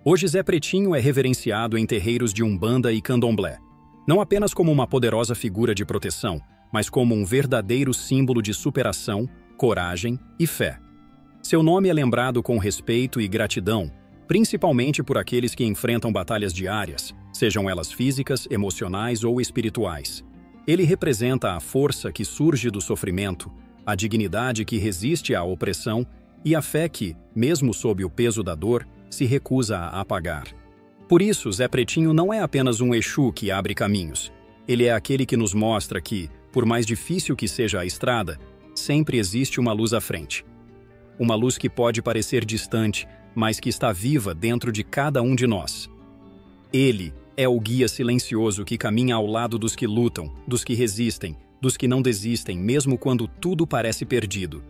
Hoje Zé Pretinho é reverenciado em terreiros de Umbanda e Candomblé, não apenas como uma poderosa figura de proteção, mas como um verdadeiro símbolo de superação, coragem e fé. Seu nome é lembrado com respeito e gratidão, principalmente por aqueles que enfrentam batalhas diárias, sejam elas físicas, emocionais ou espirituais. Ele representa a força que surge do sofrimento, a dignidade que resiste à opressão e a fé que, mesmo sob o peso da dor, se recusa a apagar. Por isso, Zé Pretinho não é apenas um Exu que abre caminhos. Ele é aquele que nos mostra que, por mais difícil que seja a estrada, sempre existe uma luz à frente. Uma luz que pode parecer distante, mas que está viva dentro de cada um de nós. Ele é o guia silencioso que caminha ao lado dos que lutam, dos que resistem, dos que não desistem, mesmo quando tudo parece perdido.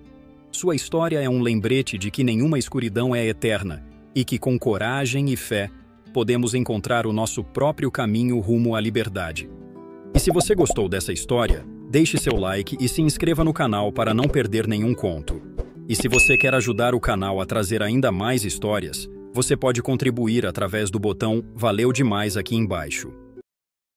Sua história é um lembrete de que nenhuma escuridão é eterna e que, com coragem e fé, podemos encontrar o nosso próprio caminho rumo à liberdade. E se você gostou dessa história, deixe seu like e se inscreva no canal para não perder nenhum conto. E se você quer ajudar o canal a trazer ainda mais histórias, você pode contribuir através do botão Valeu Demais aqui embaixo.